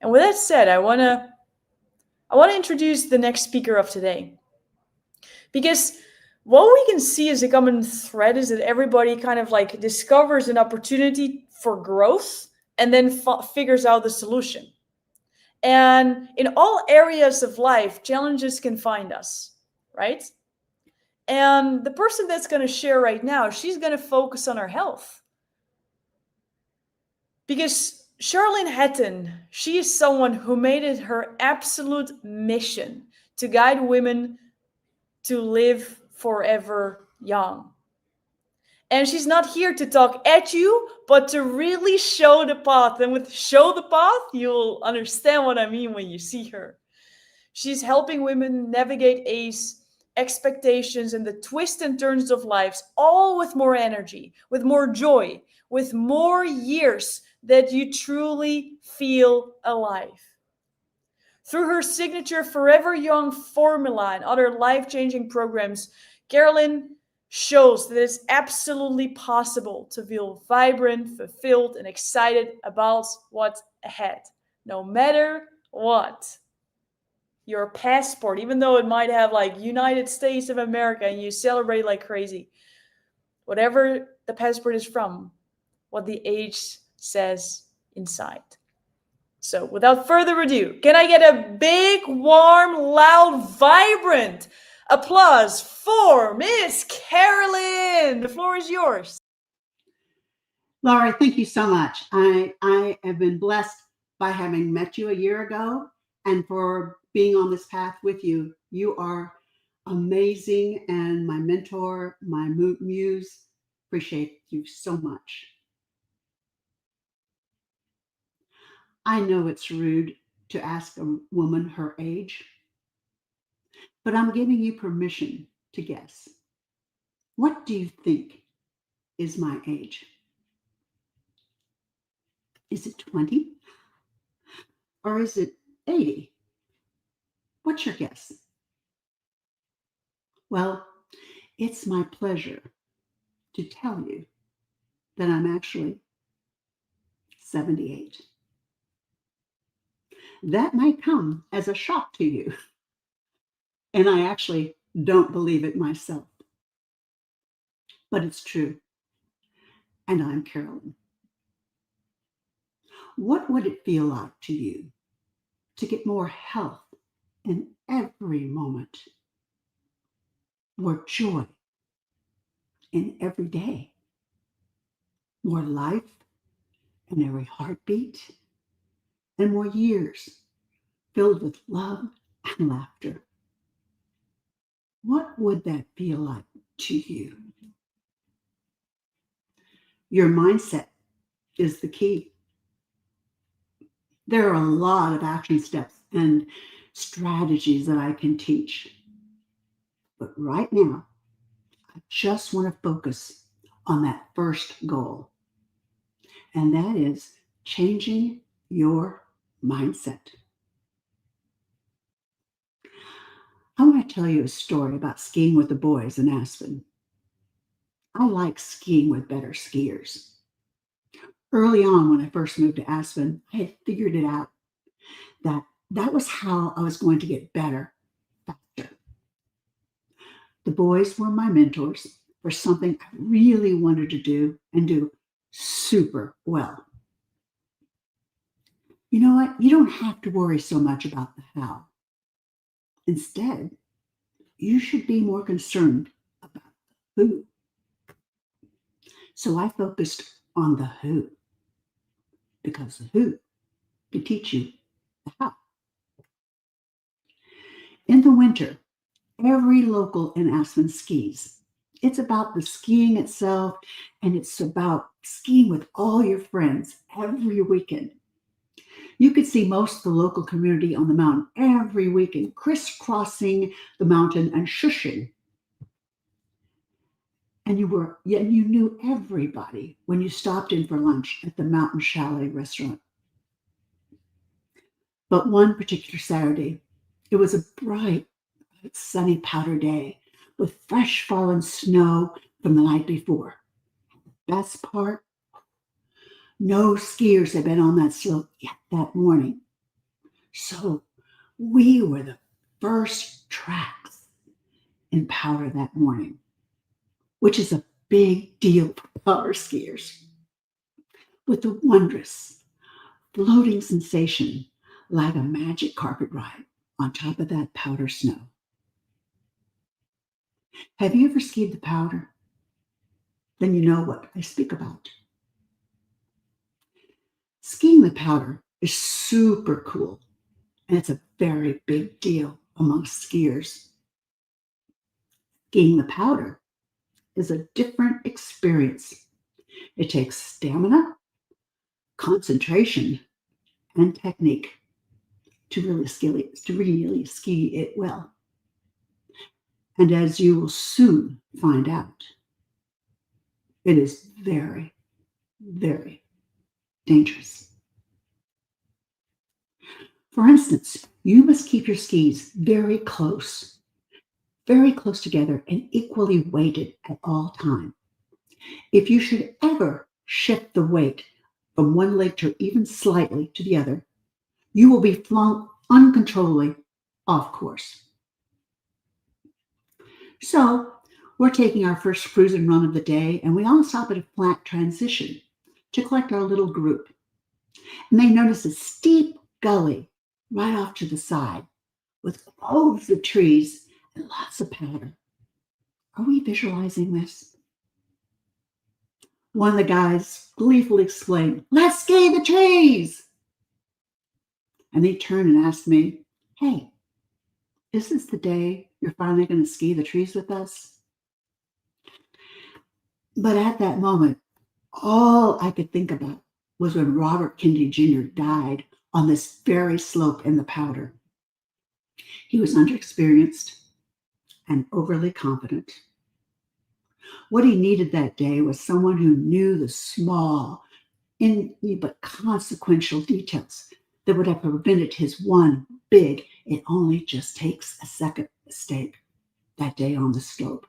And with that said, I want to introduce the next speaker of today. Because what we can see as a common thread is that everybody kind of like discovers an opportunity for growth and then figures out the solution. And in all areas of life, challenges can find us, right? And the person that's going to share right now, she's going to focus on her health. Because Charlene Hatton, she is someone who made it her absolute mission to guide women to live forever young. And she's not here to talk at you, but to really show the path. And with show the path, you'll understand what I mean when you see her. She's helping women navigate age, expectations, and the twists and turns of lives, all with more energy, with more joy, with more years that you truly feel alive. Through her signature Forever Young formula and other life-changing programs, Carolyn shows that it's absolutely possible to feel vibrant, fulfilled, and excited about what's ahead, no matter what. Your passport, even though it might have like United States of America and you celebrate like crazy, whatever the passport is from, what the age says inside. So without further ado, can I get a big, warm, loud, vibrant applause for Miss Carolyn? The floor is yours. Laurie, thank you so much. I have been blessed by having met you a year ago and for being on this path with you. You are amazing and my mentor, my muse. Appreciate you so much. I know it's rude to ask a woman her age, but I'm giving you permission to guess. What do you think is my age? Is it 20? Or is it 80? What's your guess? Well, it's my pleasure to tell you that I'm actually 78. That might come as a shock to you, and I actually don't believe it myself. But it's true, and I'm Carolyn. What would it feel like to you to get more health in every moment, more joy in every day, more life in every heartbeat, and more years filled with love and laughter? What would that feel like to you? Your mindset is the key. There are a lot of action steps and strategies that I can teach. But right now, I just want to focus on that first goal, and that is changing your mindset. I want to tell you a story about skiing with the boys in Aspen. I like skiing with better skiers. Early on, when I first moved to Aspen, I had figured it out that that was how I was going to get better faster. The boys were my mentors for something I really wanted to do and do super well. You know what? You don't have to worry so much about the how. Instead, you should be more concerned about the who. So I focused on the who, because the who can teach you the how. In the winter, every local in Aspen skis. It's about the skiing itself, and it's about skiing with all your friends every weekend. You could see most of the local community on the mountain every weekend, crisscrossing the mountain and shushing. And you knew everybody when you stopped in for lunch at the Mountain Chalet restaurant. But one particular Saturday, it was a bright, sunny powder day with fresh fallen snow from the night before. Best part, no skiers had been on that slope yet that morning. So we were the first tracks in powder that morning, which is a big deal for powder skiers. With the wondrous, floating sensation like a magic carpet ride on top of that powder snow. Have you ever skied the powder? Then you know what I speak about. Skiing the powder is super cool, and it's a very big deal amongst skiers. Skiing the powder is a different experience. It takes stamina, concentration, and technique to really ski it well. And as you will soon find out, it is very, very dangerous. For instance, you must keep your skis very close together and equally weighted at all times. If you should ever shift the weight from one leg to even slightly to the other, you will be flung uncontrollably off course. So we're taking our first cruise and run of the day, and we all stop at a flat transition to collect our little group. And they notice a steep gully right off to the side with groves of trees and lots of powder. Are we visualizing this? One of the guys gleefully exclaimed, "Let's ski the trees!" And they turned and asked me, "Hey, is this the day you're finally going to ski the trees with us?" But at that moment, all I could think about was when Robert Kennedy Jr. died on this very slope in the powder. He was underexperienced and overly confident. What he needed that day was someone who knew the small but consequential details that would have prevented his one big, it only just takes a second mistake that day on the slope.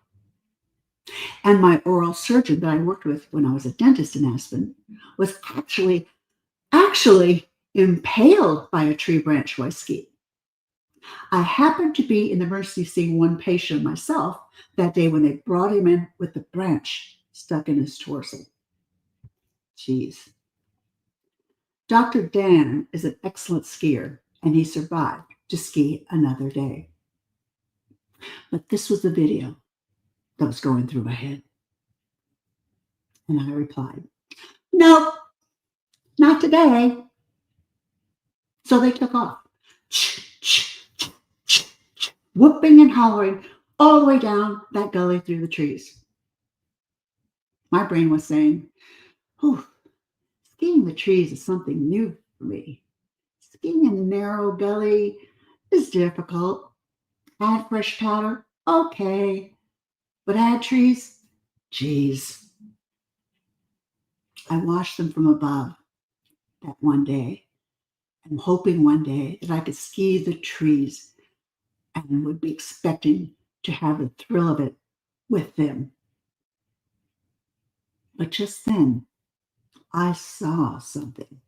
And my oral surgeon that I worked with when I was a dentist in Aspen was actually impaled by a tree branch while skiing. I happened to be in the emergency seeing one patient myself that day when they brought him in with the branch stuck in his torso. Jeez. Dr. Dan is an excellent skier, and he survived to ski another day. But this was the video that was going through my head. And I replied, "Nope, not today." So they took off, whooping and hollering all the way down that gully through the trees. My brain was saying, "Oh, skiing the trees is something new for me. Skiing in a narrow gully is difficult. Add fresh powder, okay. But add trees, geez." I watched them from above that one day and hoping one day that I could ski the trees and would be expecting to have the thrill of it with them. But just then, I saw something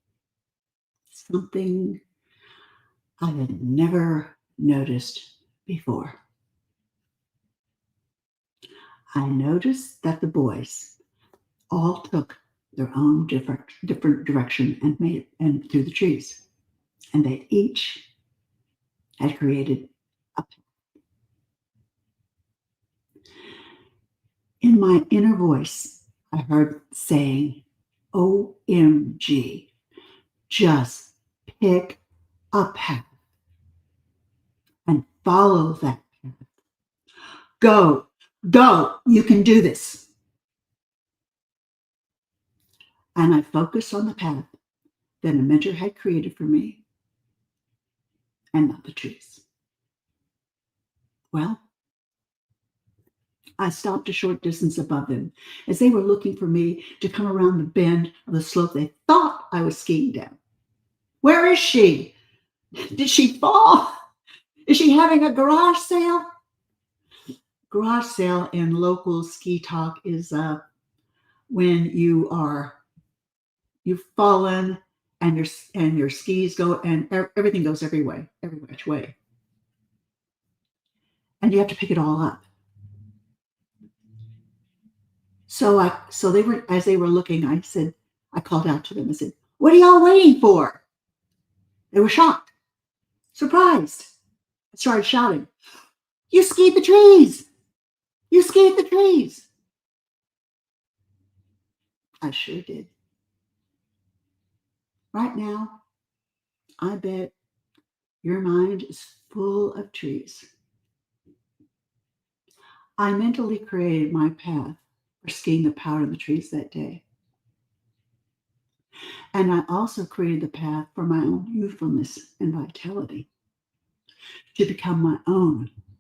I had never noticed before. I noticed that the boys all took their own different direction and through the trees, and they each had created a path. In my inner voice, I heard saying, "OMG, just pick a path and follow that path. Go, you can do this." And I focused on the path that a mentor had created for me and not the trees. Well, I stopped a short distance above them as they were looking for me to come around the bend of the slope they thought I was skiing down. "Where is she? Did she fall? Is she having a garage sale?" Garage sale in local ski talk is when you've fallen and your skis go and everything goes every which way, and you have to pick it all up. So they were, as they were looking, I called out to them and said, "What are y'all waiting for?" They were shocked, surprised. I started shouting, "You skied the trees! You skied the trees!" I sure did. Right now, I bet your mind is full of trees. I mentally created my path for skiing the power of the trees that day. And I also created the path for my own youthfulness and vitality to become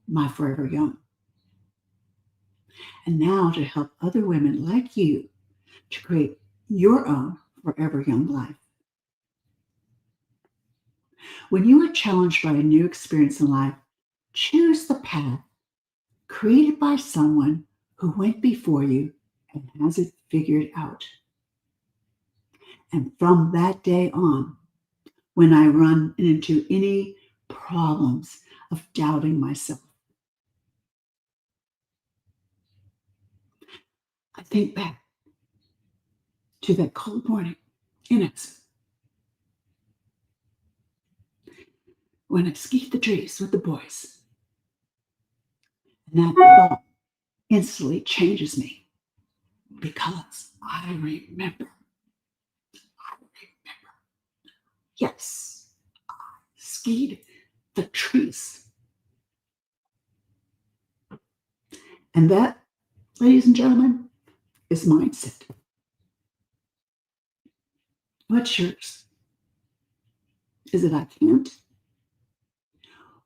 my forever young. And now to help other women like you to create your own forever young life. When you are challenged by a new experience in life, choose the path created by someone who went before you and has it figured out. And from that day on, when I run into any problems of doubting myself, I think back to that cold morning in Aspen when I skied the trees with the boys. And that thought instantly changes me because I remember. Yes, I skied the trees. And that, ladies and gentlemen, is mindset. What's yours? Is it I can't?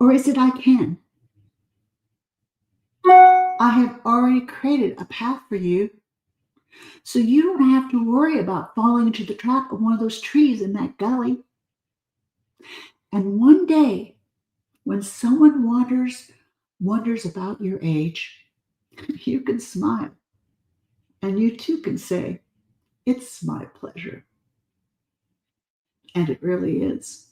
Or is it I can? I have already created a path for you, so you don't have to worry about falling into the trap of one of those trees in that gully. And one day, when someone wonders about your age, you can smile. And you too can say, it's my pleasure. And it really is.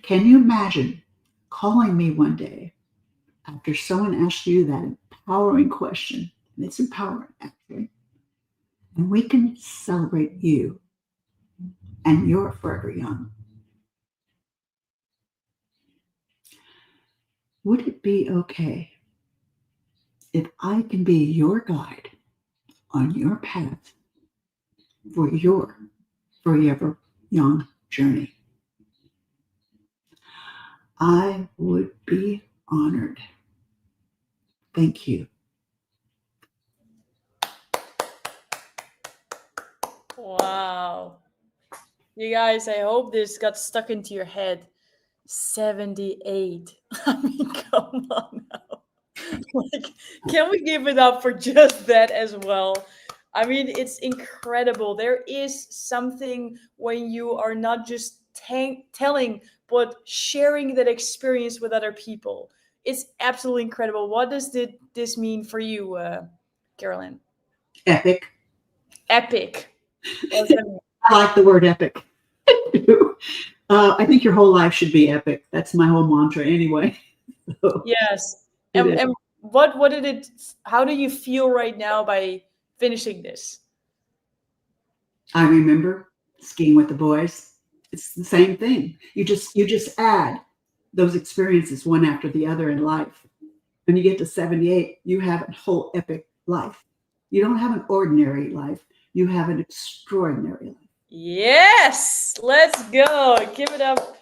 Can you imagine calling me one day after someone asks you that empowering question? And it's empowering, actually. And we can celebrate you, and you're forever young. Would it be okay if I can be your guide on your path for your forever young journey? I would be honored. Thank you. Wow. You guys, I hope this got stuck into your head. 78. I mean, come on now. Like, can we give it up for just that as well? I mean, it's incredible. There is something when you are not just telling, but sharing that experience with other people. It's absolutely incredible. What does this mean for you, Carolyn? Epic. Epic. What does that mean? I like the word epic. I think your whole life should be epic. That's my whole mantra anyway. So, Yes. it is. And what did it, how do you feel right now by finishing this? I remember skiing with the boys. It's the same thing. You just add those experiences one after the other in life. When you get to 78, you have a whole epic life. You don't have an ordinary life. You have an extraordinary life. Yes, let's go. Give it up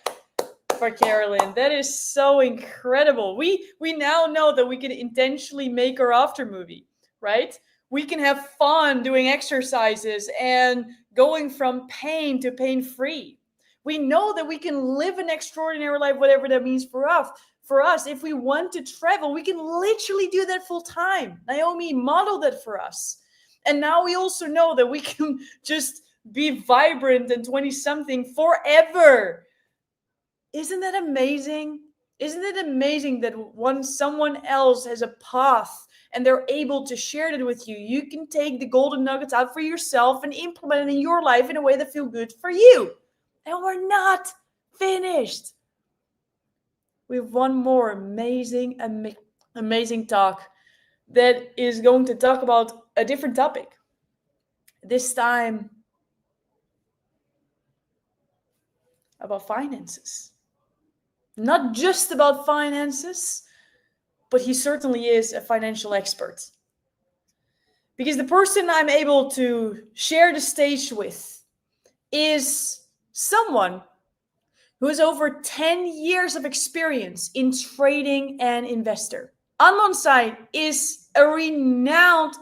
for Carolyn. That is so incredible. We now know that we can intentionally make our after movie, right? We can have fun doing exercises and going from pain to pain free. We know that we can live an extraordinary life, whatever that means for us. For us, if we want to travel, we can literally do that full time. Naomi modeled that for us. And now we also know that we can just be vibrant and 20 something forever. Isn't that amazing? Isn't it amazing that once someone else has a path and they're able to share it with you, you can take the golden nuggets out for yourself and implement it in your life in a way that feels good for you. And we're not finished. We have one more amazing, amazing talk that is going to talk about a different topic. This time about finances. Not just about finances, but he certainly is a financial expert. Because the person I'm able to share the stage with is someone who has over 10 years of experience in trading and investor. Anmon is a renowned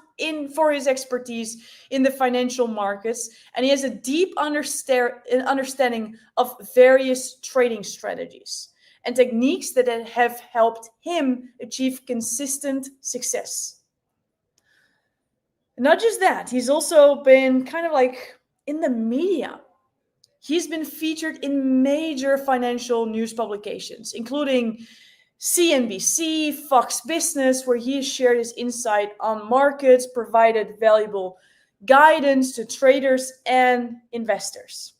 for his expertise in the financial markets, and he has a deep understanding of various trading strategies and techniques that have helped him achieve consistent success. Not just that, he's also been kind of like in the media. He's been featured in major financial news publications, including CNBC, Fox Business, where he has shared his insight on markets, provided valuable guidance to traders and investors.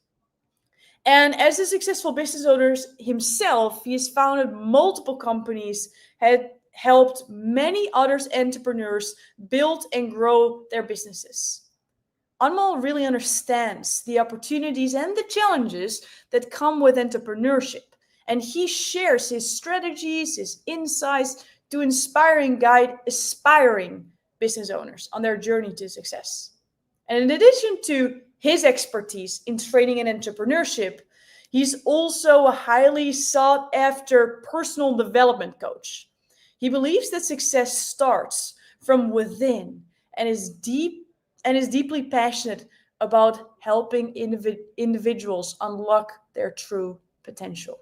And as a successful business owner himself, he has founded multiple companies, had helped many other entrepreneurs build and grow their businesses. Anmol really understands the opportunities and the challenges that come with entrepreneurship. And he shares his strategies, his insights to inspire and guide aspiring business owners on their journey to success. And in addition to his expertise in trading and entrepreneurship, he's also a highly sought after personal development coach. He believes that success starts from within and is deeply passionate about helping individuals unlock their true potential.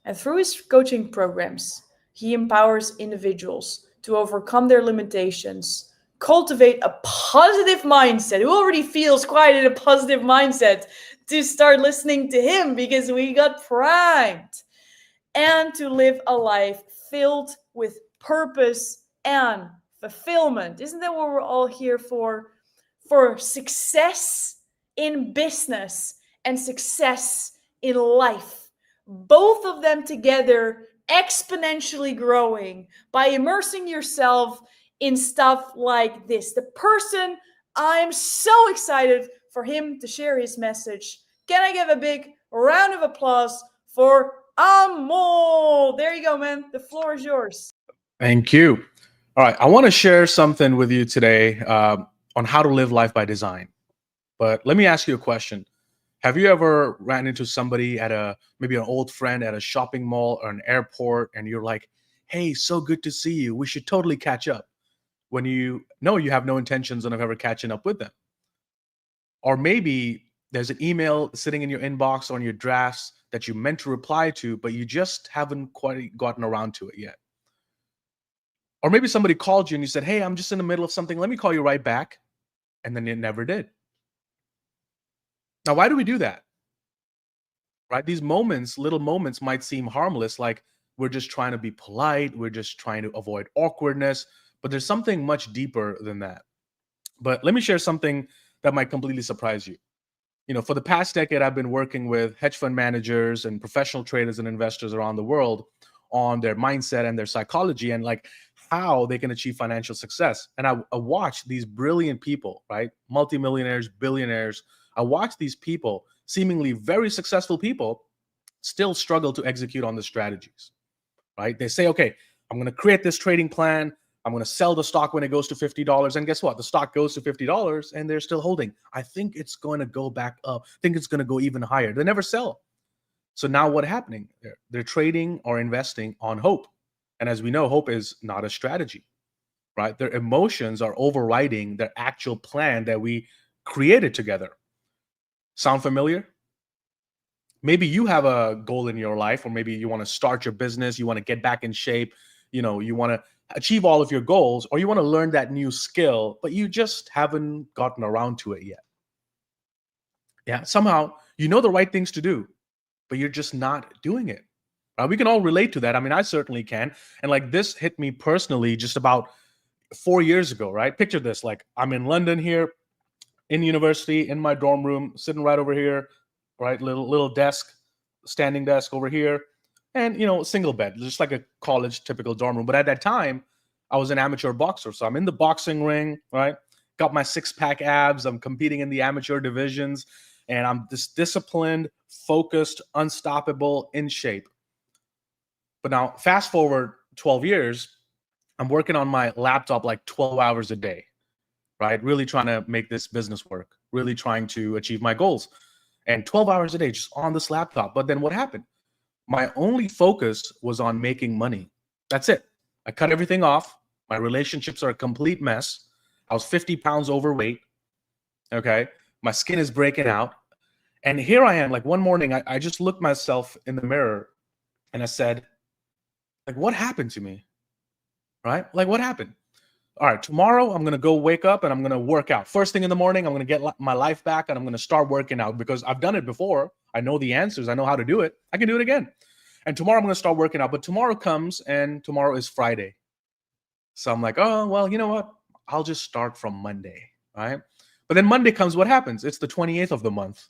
And through his coaching programs, he empowers individuals to overcome their limitations, cultivate a positive mindset, who already feels quite in a positive mindset, to start listening to him because we got primed, and to live a life filled with purpose and fulfillment. Isn't that what we're all here for? For success in business and success in life. Both of them together, exponentially growing by immersing yourself in stuff like this. The person, I'm so excited for him to share his message. Can I give a big round of applause for Amol? There you go, man. The floor is yours. Thank you. All right. I want to share something with you today on how to live life by design. But let me ask you a question. Have you ever ran into somebody at maybe an old friend at a shopping mall or an airport, and you're like, hey, so good to see you. We should totally catch up, when you know you have no intentions of ever catching up with them? Or maybe there's an email sitting in your inbox or in your drafts that you meant to reply to, but you just haven't quite gotten around to it yet. Or maybe somebody called you and you said, hey, I'm just in the middle of something. Let me call you right back. And then it never did. Now, why do we do that? Right? These moments, little moments might seem harmless, like we're just trying to be polite. We're just trying to avoid awkwardness. But there's something much deeper than that. But let me share something that might completely surprise you. For the past decade, I've been working with hedge fund managers and professional traders and investors around the world on their mindset and their psychology, and like how they can achieve financial success. And I watch these brilliant people, right? Multimillionaires, billionaires. I watch these people, seemingly very successful people, still struggle to execute on the strategies, right? They say, okay, I'm going to create this trading plan. I'm going to sell the stock when it goes to $50. And guess what? The stock goes to $50 and they're still holding. I think it's going to go back up. I think it's going to go even higher. They never sell. So now what's happening? They're trading or investing on hope. And as we know, hope is not a strategy, right? Their emotions are overriding their actual plan that we created together. Sound familiar? Maybe you have a goal in your life, or maybe you want to start your business. You want to get back in shape. You want to achieve all of your goals, or you want to learn that new skill, but you just haven't gotten around to it yet. Yeah, somehow you know the right things to do, but you're just not doing it. We can all relate to that. I mean, I certainly can. And like this hit me personally just about 4 years ago, right? Picture this, like I'm in London here, in university, in my dorm room, sitting right over here, right? Little desk, standing desk over here. And, single bed, just like a college typical dorm room. But at that time, I was an amateur boxer. So I'm in the boxing ring, right? Got my 6-pack abs. I'm competing in the amateur divisions. And I'm this disciplined, focused, unstoppable, in shape. But now, fast forward 12 years, I'm working on my laptop like 12 hours a day, right? Really trying to make this business work, really trying to achieve my goals. And 12 hours a day just on this laptop. But then what happened? My only focus was on making money. That's it. I cut everything off. My relationships are a complete mess. I was 50 pounds overweight. Okay. My skin is breaking out. And here I am, like one morning, I just looked myself in the mirror and I said, like, what happened to me? Right? Like, what happened? All right, tomorrow I'm going to go wake up and I'm going to work out. First thing in the morning, I'm going to get my life back and I'm going to start working out because I've done it before. I know the answers. I know how to do it. I can do it again. And tomorrow I'm going to start working out. But tomorrow comes and tomorrow is Friday. So I'm like, oh, well, you know what? I'll just start from Monday, right? But then Monday comes, what happens? It's the 28th of the month.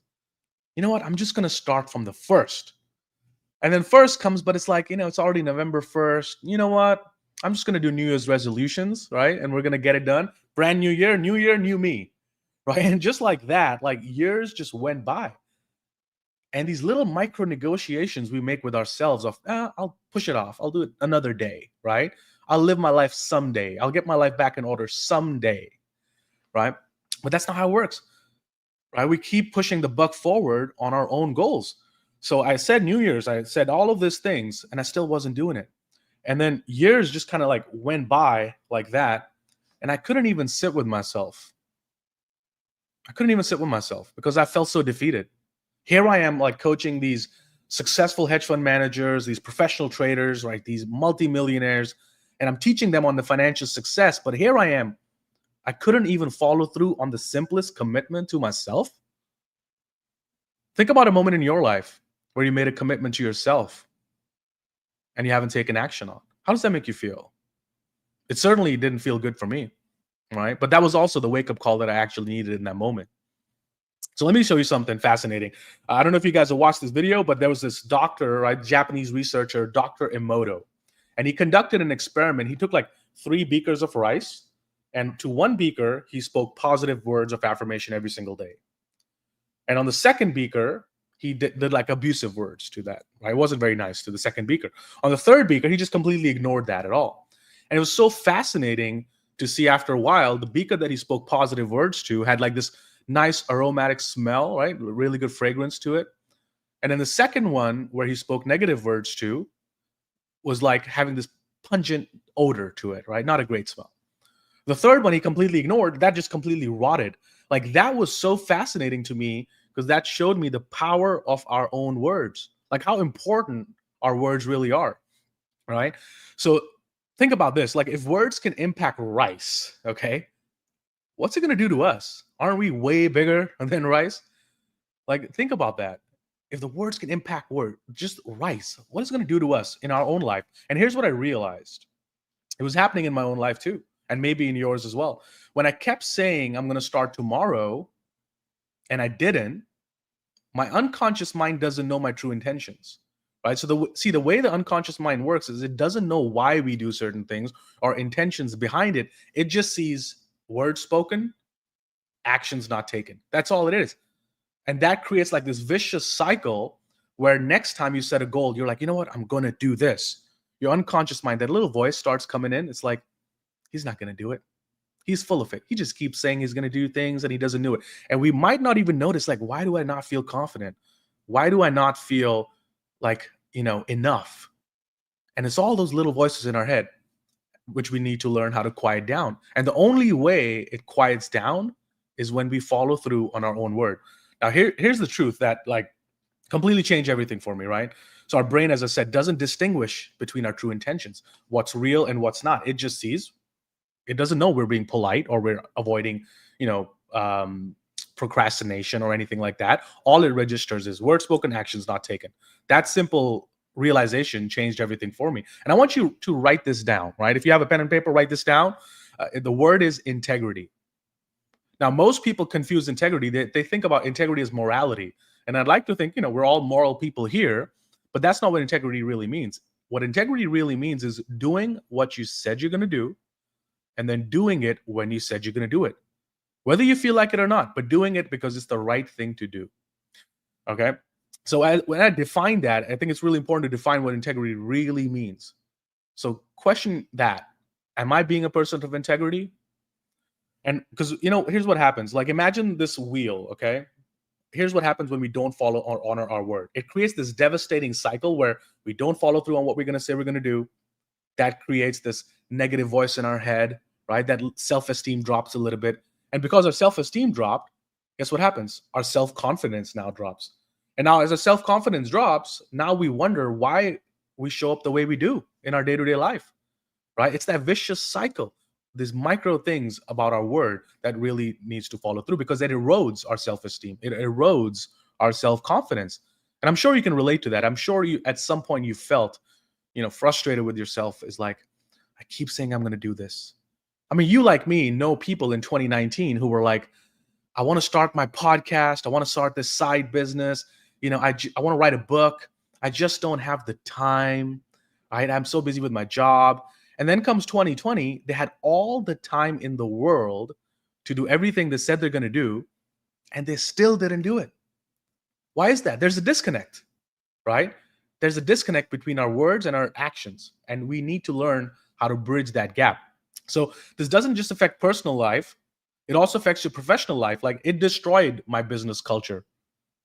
You know what? I'm just going to start from the 1st. And then 1st comes, but it's like, it's already November 1st. You know what? I'm just going to do New Year's resolutions, right? And we're going to get it done. Brand new year, new me, right? And just like that, like years just went by. And these little micro negotiations we make with ourselves of, I'll push it off. I'll do it another day, right? I'll live my life someday. I'll get my life back in order someday, right? But that's not how it works, right? We keep pushing the buck forward on our own goals. So I said New Year's, I said all of these things, and I still wasn't doing it. And then years just kind of like went by like that. And I couldn't even sit with myself. Because I felt so defeated. Here I am like coaching these successful hedge fund managers, these professional traders, right? These multimillionaires. And I'm teaching them on the financial success. But here I am I couldn't even follow through on the simplest commitment to myself. Think about a moment in your life where you made a commitment to yourself and you haven't taken action on. How does that make you feel? It certainly didn't feel good for me, right? But that was also the wake-up call that I actually needed in that moment. So let me show you something fascinating. I don't know if you guys have watched this video, but there was this doctor, right, Japanese researcher, Dr. Emoto, and he conducted an experiment. He took like 3 beakers of rice, and to one beaker, he spoke positive words of affirmation every single day. And on the second beaker, he did like abusive words to that. Right? It wasn't very nice to the second beaker. On the third beaker, he just completely ignored that at all. And it was so fascinating to see after a while, the beaker that he spoke positive words to had like this nice aromatic smell, right? Really good fragrance to it. And then the second one where he spoke negative words to was like having this pungent odor to it, right? Not a great smell. The third one he completely ignored, that just completely rotted. Like that was so fascinating to me because that showed me the power of our own words, like how important our words really are, right? So think about this, like if words can impact rice, okay, what's it going to do to us? Aren't we way bigger than rice? Like think about that. If the words can impact just rice, what is it going to do to us in our own life? And here's what I realized. It was happening in my own life too, and maybe in yours as well. When I kept saying I'm going to start tomorrow and I didn't, my unconscious mind doesn't know my true intentions, right? So the way the unconscious mind works is it doesn't know why we do certain things or intentions behind it. It just sees words spoken, actions not taken. That's all it is. And that creates like this vicious cycle where next time you set a goal, you're like, you know what? I'm going to do this. Your unconscious mind, that little voice starts coming in. It's like, he's not going to do it. He's full of it. He just keeps saying he's going to do things and he doesn't do it. And we might not even notice, like, why do I not feel confident? Why do I not feel like, enough? And it's all those little voices in our head, which we need to learn how to quiet down. And the only way it quiets down is when we follow through on our own word. Now, here's the truth that like completely changed everything for me, right? So our brain, as I said, doesn't distinguish between our true intentions, what's real and what's not. It just sees. It doesn't know we're being polite or we're avoiding, procrastination or anything like that. All it registers is words spoken, actions not taken. That simple realization changed everything for me. And I want you to write this down, right? If you have a pen and paper, write this down. The word is integrity. Now, most people confuse integrity. They think about integrity as morality. And I'd like to think, we're all moral people here, but that's not what integrity really means. What integrity really means is doing what you said you're going to do, and then doing it when you said you're going to do it, whether you feel like it or not, but doing it because it's the right thing to do. Okay. So when I define that, I think it's really important to define what integrity really means. So question that. Am I being a person of integrity? And because, here's what happens. Like imagine this wheel. Okay. Here's what happens when we don't follow or honor our word. It creates this devastating cycle where we don't follow through on what we're going to say we're going to do. That creates this negative voice in our head, right? That self-esteem drops a little bit. And because our self-esteem dropped, guess what happens? Our self-confidence now drops. And now as our self-confidence drops, now we wonder why we show up the way we do in our day-to-day life, right? It's that vicious cycle. These micro things about our word that really needs to follow through because it erodes our self-esteem. It erodes our self-confidence. And I'm sure you can relate to that. I'm sure you, at some point you felt frustrated with yourself is like, I keep saying I'm going to do this. I mean, you like me know people in 2019 who were like, I want to start my podcast. I want to start this side business. I want to write a book. I just don't have the time. Right? I'm so busy with my job. And then comes 2020. They had all the time in the world to do everything they said they're going to do. And they still didn't do it. Why is that? There's a disconnect, right? There's a disconnect between our words and our actions, and we need to learn how to bridge that gap. So this doesn't just affect personal life, it also affects your professional life. Like it destroyed my business culture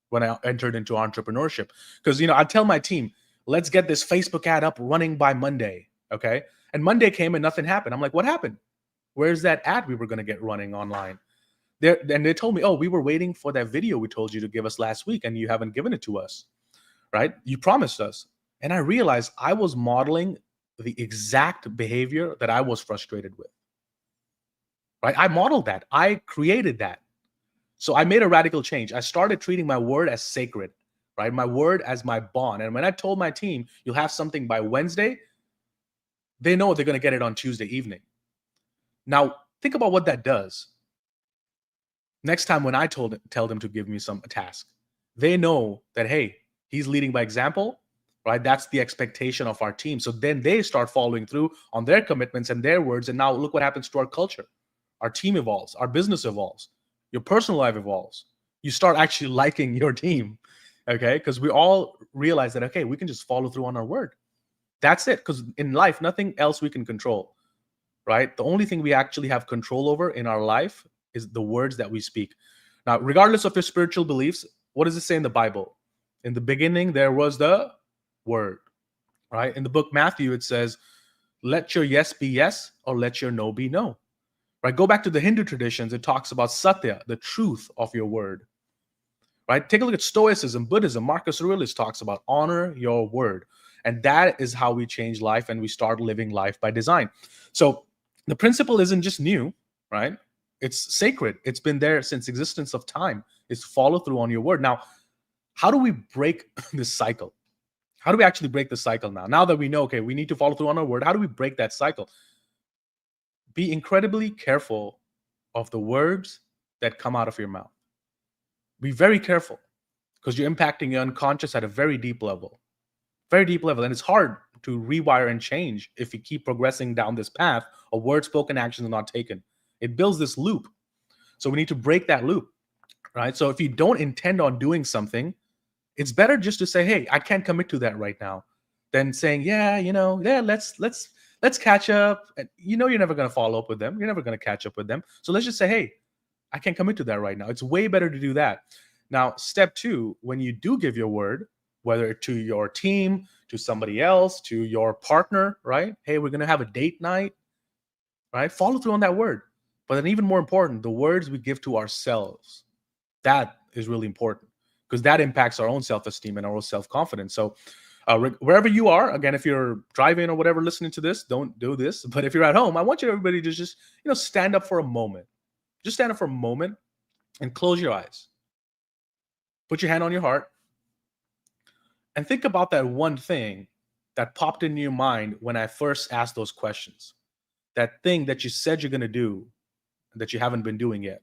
when I entered into entrepreneurship. Because, I tell my team, let's get this Facebook ad up running by Monday, okay? And Monday came and nothing happened. I'm like, what happened? Where's that ad we were going to get running online? And they told me, oh, we were waiting for that video we told you to give us last week, and you haven't given it to us. Right? You promised us. And I realized I was modeling the exact behavior that I was frustrated with. right? I modeled that. I created that. So I made a radical change. I started treating my word as sacred, right? My word as my bond. And when I told my team, you'll have something by Wednesday, they know they're going to get it on Tuesday evening. Now, think about what that does. Next time when I tell them to give me a task, they know that, hey, he's leading by example, right? That's the expectation of our team. So then they start following through on their commitments and their words. And now look what happens to our culture. Our team evolves, our business evolves, your personal life evolves. You start actually liking your team, okay? Because we all realize that, okay, we can just follow through on our word. That's it. Because in life, nothing else we can control, right? The only thing we actually have control over in our life is the words that we speak. Now, regardless of your spiritual beliefs, what does it say in the Bible? In the beginning, there was the word, right? In the book Matthew, it says, let your yes be yes or let your no be no, right? Go back to the Hindu traditions. It talks about satya, the truth of your word, right? Take a look at Stoicism, Buddhism. Marcus Aurelius talks about honor your word. And that is how we change life and we start living life by design. So the principle isn't just new, right? It's sacred. It's been there since existence of time. It's follow through on your word. Now, how do we break this cycle? How do we actually break the cycle now? Now that we know, okay, we need to follow through on our word, how do we break that cycle? Be incredibly careful of the words that come out of your mouth. Be very careful because you're impacting your unconscious at a very deep level. Very deep level. And it's hard to rewire and change if you keep progressing down this path of words spoken, actions not taken. It builds this loop. So we need to break that loop, right? So if you don't intend on doing something, it's better just to say, hey, I can't commit to that right now, than saying, yeah, let's catch up. And you're never going to follow up with them. You're never going to catch up with them. So let's just say, hey, I can't commit to that right now. It's way better to do that. Now, step 2, when you do give your word, whether to your team, to somebody else, to your partner, right? Hey, we're going to have a date night, right? Follow through on that word. But then even more important, the words we give to ourselves, that is really important because that impacts our own self-esteem and our own self-confidence. So wherever you are, again, if you're driving or whatever, listening to this, don't do this. But if you're at home, I want you everybody to just, stand up for a moment. Just stand up for a moment and close your eyes. Put your hand on your heart and think about that one thing that popped into your mind when I first asked those questions. That thing that you said you're going to do that you haven't been doing yet.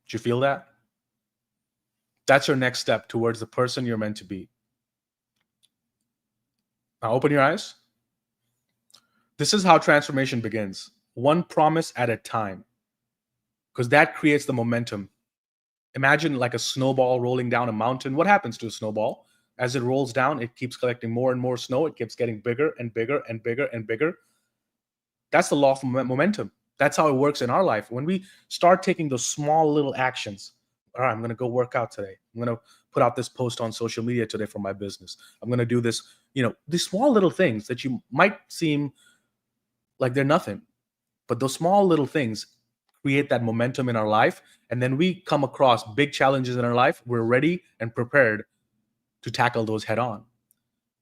Did you feel that? That's your next step towards the person you're meant to be. Now open your eyes. This is how transformation begins. One promise at a time. Because that creates the momentum. Imagine like a snowball rolling down a mountain. What happens to a snowball? As it rolls down, it keeps collecting more and more snow. It keeps getting bigger and bigger and bigger and bigger. That's the law of momentum. That's how it works in our life. When we start taking those small little actions, all right, I'm going to go work out today. I'm going to put out this post on social media today for my business. I'm going to do this, these small little things that you might seem like they're nothing, but those small little things create that momentum in our life. And then we come across big challenges in our life. We're ready and prepared to tackle those head on.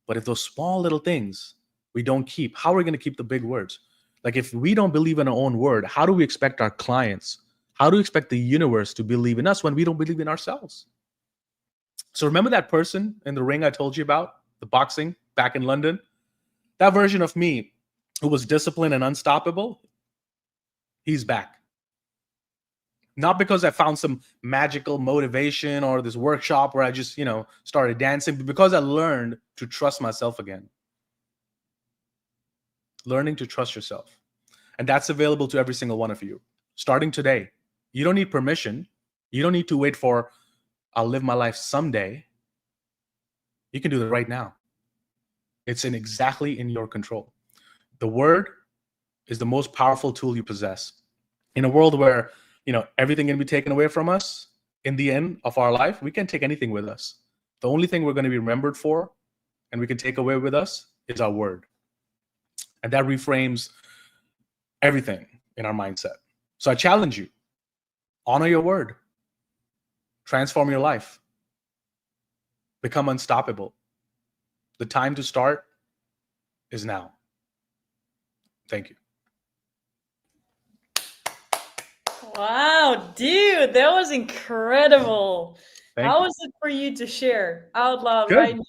But if those small little things we don't keep, how are we going to keep the big words? Like if we don't believe in our own word, how do we expect our clients? How do we expect the universe to believe in us when we don't believe in ourselves? So remember that person in the ring I told you about, the boxing back in London? That version of me who was disciplined and unstoppable, he's back. Not because I found some magical motivation or this workshop where I just, started dancing, but because I learned to trust myself again. Learning to trust yourself. And that's available to every single one of you. Starting today. You don't need permission. You don't need to wait for, I'll live my life someday. You can do it right now. It's exactly in your control. The word is the most powerful tool you possess. In a world where, everything can be taken away from us, in the end of our life, we can't take anything with us. The only thing we're going to be remembered for and we can take away with us is our word. And that reframes everything in our mindset. So I challenge you, honor your word, transform your life, become unstoppable. The time to start is now. Thank you. Wow, dude, that was incredible. Thank How you. was it for you to share out loud Good. right now?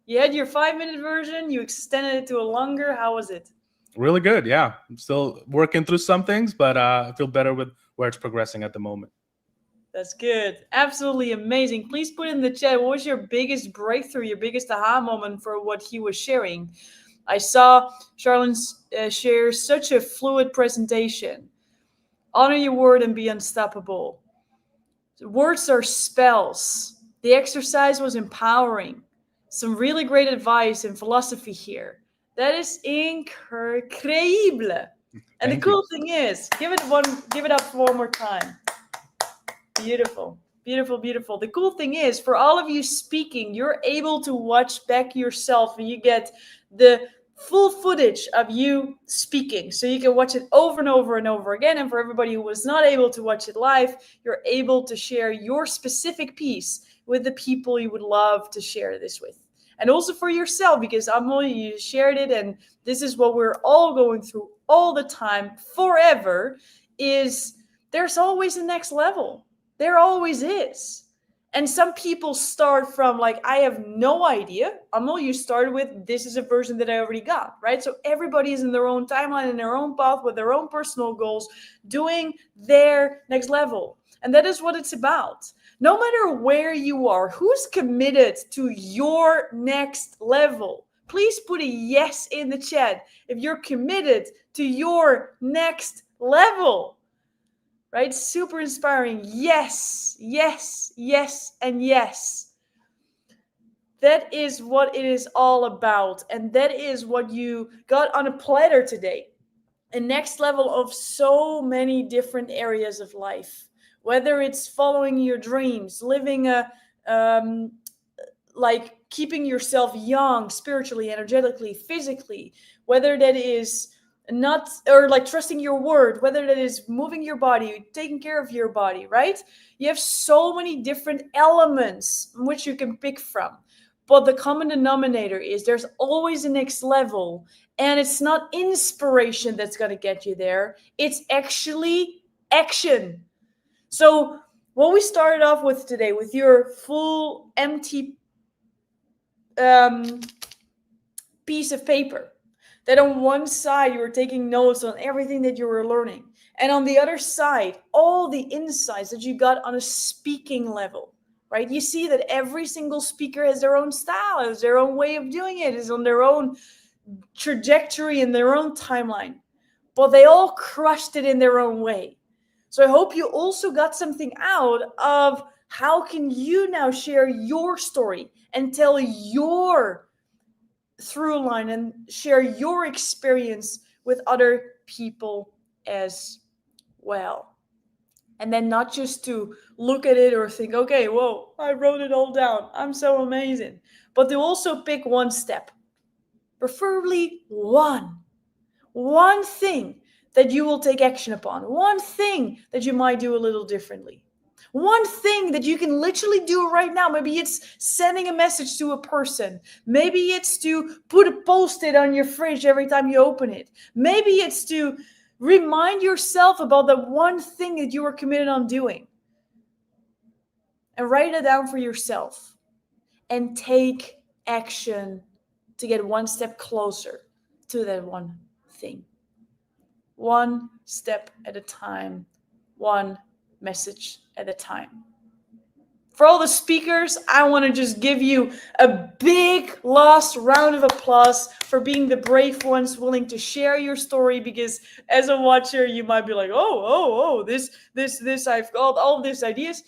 You had your 5-minute version, you extended it to a longer. How was it? Really good. Yeah. I'm still working through some things, but I feel better with where it's progressing at the moment. That's good. Absolutely amazing. Please put in the chat, what was your biggest breakthrough, your biggest aha moment for what he was sharing? I saw Charlene share such a fluid presentation. Honor your word and be unstoppable. Words are spells. The exercise was empowering. Some really great advice and philosophy here. That is incredible. And the Thank you. cool thing is, give it up one more time. Beautiful. Beautiful, beautiful. The cool thing is, for all of you speaking, you're able to watch back yourself and you get the full footage of you speaking. So you can watch it over and over and over again. And for everybody who was not able to watch it live, you're able to share your specific piece with the people you would love to share this with. And also for yourself, because Amelie, you shared it, and this is what we're all going through all the time, forever, is there's always a next level. There always is. And some people start from like, I have no idea. Amol, you started with, this is a version that I already got, right? So everybody is in their own timeline, in their own path, with their own personal goals, doing their next level. And that is what it's about. No matter where you are, who's committed to your next level? Please put a yes in the chat if you're committed to your next level. Right? Super inspiring. Yes, yes, yes, and yes. That is what it is all about. And that is what you got on a platter today. A next level of so many different areas of life. Whether it's following your dreams, living a, like keeping yourself young, spiritually, energetically, physically, whether that is not, or like trusting your word, whether that is moving your body, taking care of your body, right? You have so many different elements in which you can pick from. But the common denominator is there's always a next level, and it's not inspiration that's going to get you there. It's actually action. So what we started off with today, with your full empty piece of paper, that on one side you were taking notes on everything that you were learning, and on the other side all the insights that you got on a speaking level, right? You see that every single speaker has their own style, has their own way of doing it, is on their own trajectory and their own timeline, but they all crushed it in their own way. So I hope you also got something out of how can you now share your story and tell your through line and share your experience with other people as well. And then not just to look at it or think, okay, whoa, I wrote it all down, I'm so amazing. But to also pick one step, preferably one thing that you will take action upon, one thing that you might do a little differently. One thing that you can literally do right now. Maybe it's sending a message to a person. Maybe it's to put a post-it on your fridge every time you open it. Maybe it's to remind yourself about the one thing that you are committed on doing. And write it down for yourself. And take action to get one step closer to that one thing. One step at a time. One message at a time. For all the speakers, I want to just give you a big last round of applause for being the brave ones willing to share your story, because as a watcher, you might be like, this, I've got all these ideas.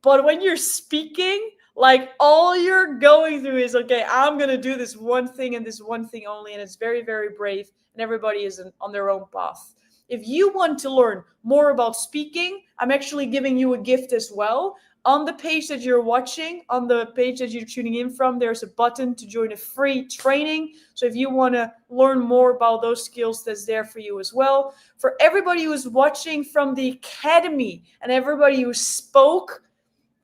But when you're speaking, like all you're going through is, okay, I'm going to do this one thing and this one thing only. And it's very, very brave. And everybody is on their own path. If you want to learn more about speaking, I'm actually giving you a gift as well. On the page that you're watching, on the page that you're tuning in from, there's a button to join a free training. So if you want to learn more about those skills, that's there for you as well. For everybody who's watching from the academy and everybody who spoke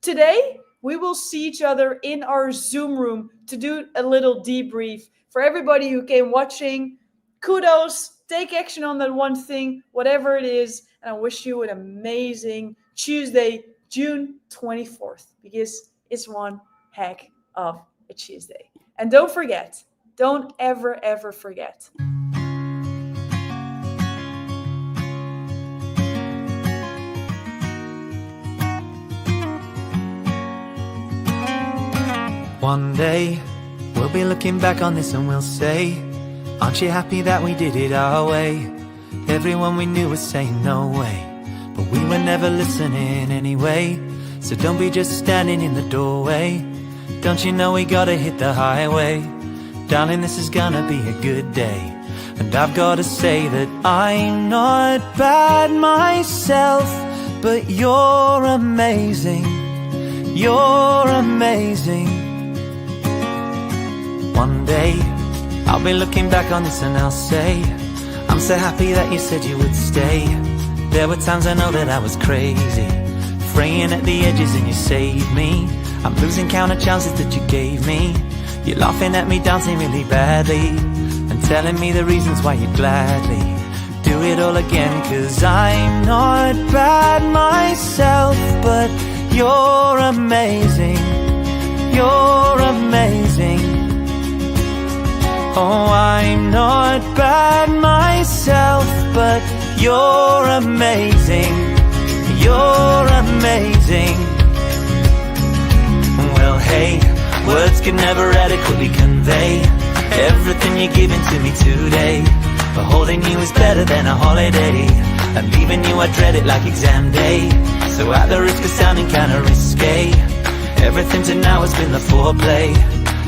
today, we will see each other in our Zoom room to do a little debrief. For everybody who came watching, kudos, take action on that one thing, whatever it is, And I wish you an amazing Tuesday, June 24th, because it's one heck of a Tuesday. And don't forget, don't ever, ever forget. One day, we'll be looking back on this and we'll say, aren't you happy that we did it our way? Everyone we knew was saying no way, but we were never listening anyway. So don't be just standing in the doorway. Don't you know we gotta hit the highway? Darling, this is gonna be a good day. And I've gotta say that I'm not bad myself, but you're amazing. You're amazing. One day, I'll be looking back on this and I'll say, I'm so happy that you said you would stay. There were times I know that I was crazy, fraying at the edges and you saved me. I'm losing count of chances that you gave me. You're laughing at me dancing really badly, and telling me the reasons why you'd gladly do it all again. Cause I'm not bad myself, but you're amazing. You're amazing. Oh, I'm not bad myself, but you're amazing. You're amazing. Well, hey, words can never adequately convey everything you're giving to me today. But holding you is better than a holiday, and leaving you I dread it like exam day. So at the risk of sounding kinda risque, everything to now has been the foreplay.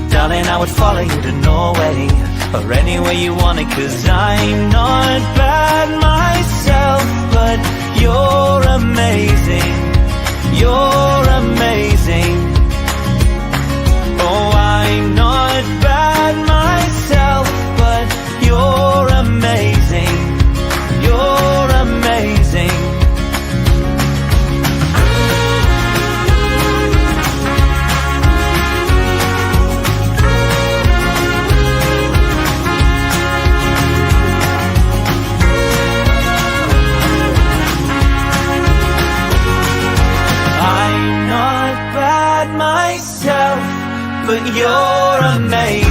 Darling, I would follow you to Norway, or anywhere you want it. Cause I'm not bad myself, but you're amazing. You're amazing. Oh, I'm not bad myself, but you're amazing. You're amazing. But you're amazing.